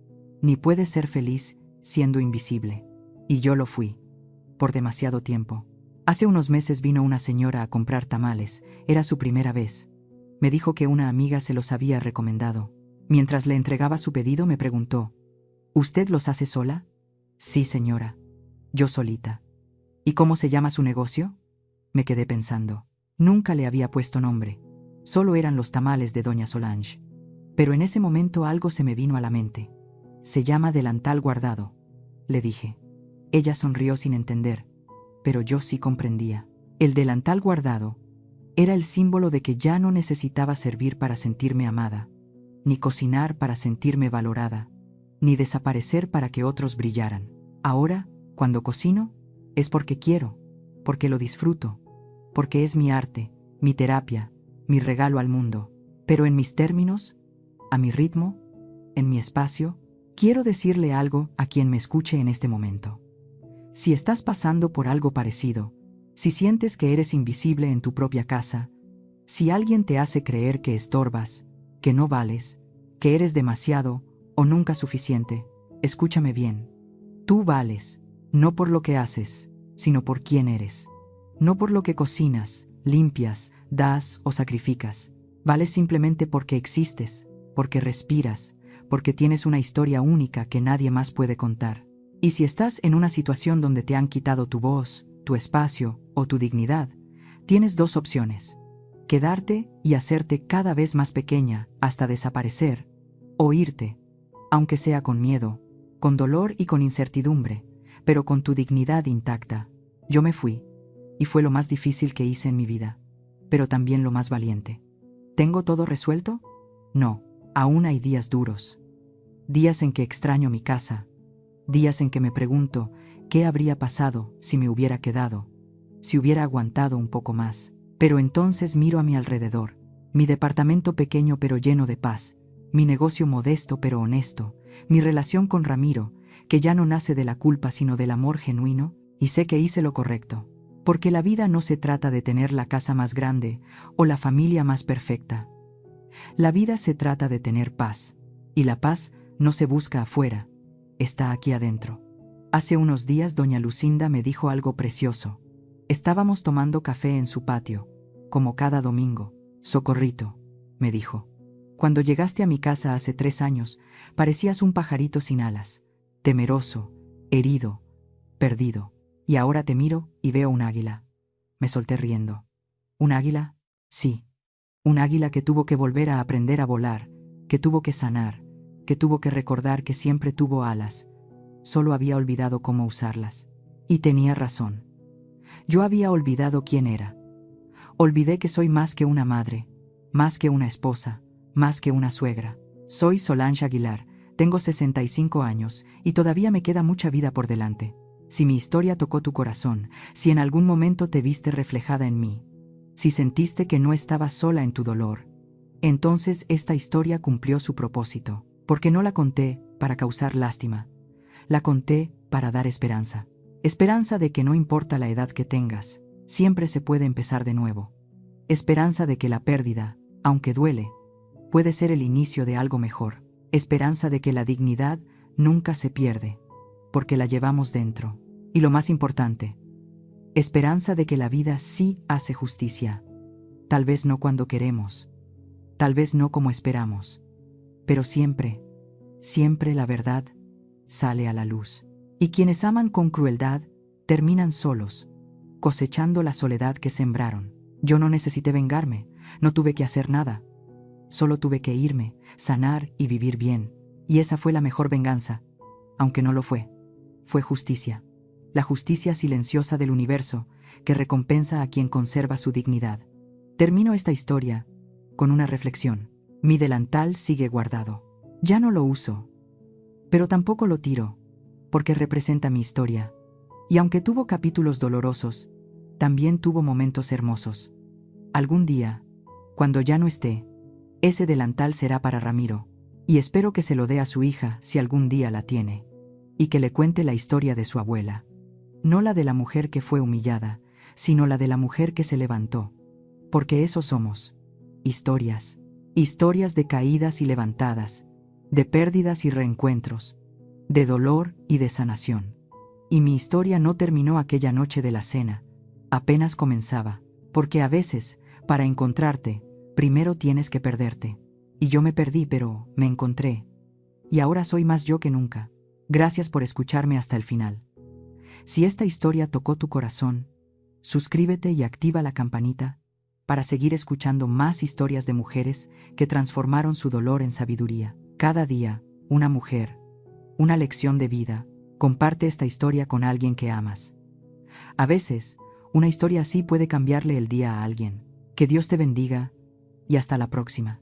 Ni puede ser feliz siendo invisible. Y yo lo fui. Por demasiado tiempo. Hace unos meses vino una señora a comprar tamales. Era su primera vez. Me dijo que una amiga se los había recomendado. Mientras le entregaba su pedido me preguntó, ¿usted los hace sola? Sí, señora. yo solita. ¿Y cómo se llama su negocio? Me quedé pensando. Nunca le había puesto nombre. Solo eran los tamales de doña Solange. Pero en ese momento algo se me vino a la mente. Se llama Delantal Guardado, le dije. Ella sonrió sin entender, pero yo sí comprendía. El delantal guardado era el símbolo de que ya no necesitaba servir para sentirme amada, ni cocinar para sentirme valorada, ni desaparecer para que otros brillaran. Ahora, cuando cocino, es porque quiero, porque lo disfruto, porque es mi arte, mi terapia, mi regalo al mundo. Pero en mis términos, a mi ritmo, en mi espacio, quiero decirle algo a quien me escuche en este momento. Si estás pasando por algo parecido, si sientes que eres invisible en tu propia casa, si alguien te hace creer que estorbas, que no vales, que eres demasiado o nunca suficiente, escúchame bien. Tú vales, no por lo que haces, sino por quién eres. No por lo que cocinas, limpias, das o sacrificas. Vales simplemente porque existes, porque respiras, porque tienes una historia única que nadie más puede contar. Y si estás en una situación donde te han quitado tu voz, tu espacio o tu dignidad, tienes dos opciones: quedarte y hacerte cada vez más pequeña hasta desaparecer, o irte, aunque sea con miedo, con dolor y con incertidumbre, pero con tu dignidad intacta. Yo me fui, y fue lo más difícil que hice en mi vida, pero también lo más valiente. ¿Tengo todo resuelto? No, aún hay días duros. Días en que extraño mi casa, días en que me pregunto qué habría pasado si me hubiera quedado, si hubiera aguantado un poco más. Pero entonces miro a mi alrededor, mi departamento pequeño pero lleno de paz, mi negocio modesto pero honesto, mi relación con Ramiro, que ya no nace de la culpa sino del amor genuino, y sé que hice lo correcto. Porque la vida no se trata de tener la casa más grande o la familia más perfecta. La vida se trata de tener paz, y la paz no se busca afuera, está aquí adentro. Hace unos días doña Lucinda me dijo algo precioso. Estábamos tomando café en su patio, como cada domingo. Socorrito, me dijo. Cuando llegaste a mi casa hace 3 años, parecías un pajarito sin alas, temeroso, herido, perdido. Y ahora te miro y veo un águila. Me solté riendo. ¿Un águila? Sí. Un águila que tuvo que volver a aprender a volar, que tuvo que sanar, que tuvo que recordar que siempre tuvo alas. Solo había olvidado cómo usarlas. Y tenía razón. Yo había olvidado quién era. Olvidé que soy más que una madre, más que una esposa, más que una suegra. Soy Solange Aguilar, tengo 65 años y todavía me queda mucha vida por delante. Si mi historia tocó tu corazón, si en algún momento te viste reflejada en mí, si sentiste que no estabas sola en tu dolor, entonces esta historia cumplió su propósito, porque no la conté para causar lástima, la conté para dar esperanza. Esperanza de que no importa la edad que tengas, siempre se puede empezar de nuevo. Esperanza de que la pérdida, aunque duele, puede ser el inicio de algo mejor. Esperanza de que la dignidad nunca se pierde, porque la llevamos dentro. Y lo más importante, esperanza de que la vida sí hace justicia. Tal vez no cuando queremos, tal vez no como esperamos, pero siempre, siempre la verdad sale a la luz. Y quienes aman con crueldad terminan solos, cosechando la soledad que sembraron. Yo no necesité vengarme, no tuve que hacer nada. Solo tuve que irme, sanar y vivir bien. Y esa fue la mejor venganza, aunque no lo fue. Fue justicia. La justicia silenciosa del universo que recompensa a quien conserva su dignidad. Termino esta historia con una reflexión. Mi delantal sigue guardado. Ya no lo uso, pero tampoco lo tiro, porque representa mi historia. Y aunque tuvo capítulos dolorosos, también tuvo momentos hermosos. Algún día, cuando ya no esté, ese delantal será para Ramiro, y espero que se lo dé a su hija si algún día la tiene, y que le cuente la historia de su abuela. No la de la mujer que fue humillada, sino la de la mujer que se levantó. Porque eso somos. Historias. Historias de caídas y levantadas, de pérdidas y reencuentros, de dolor y de sanación. Y mi historia no terminó aquella noche de la cena, apenas comenzaba, porque a veces, para encontrarte, primero tienes que perderte. Y yo me perdí, pero me encontré. Y ahora soy más yo que nunca. Gracias por escucharme hasta el final. Si esta historia tocó tu corazón, suscríbete y activa la campanita para seguir escuchando más historias de mujeres que transformaron su dolor en sabiduría. Cada día, una mujer, una lección de vida. Comparte esta historia con alguien que amas. A veces, una historia así puede cambiarle el día a alguien. Que Dios te bendiga y hasta la próxima.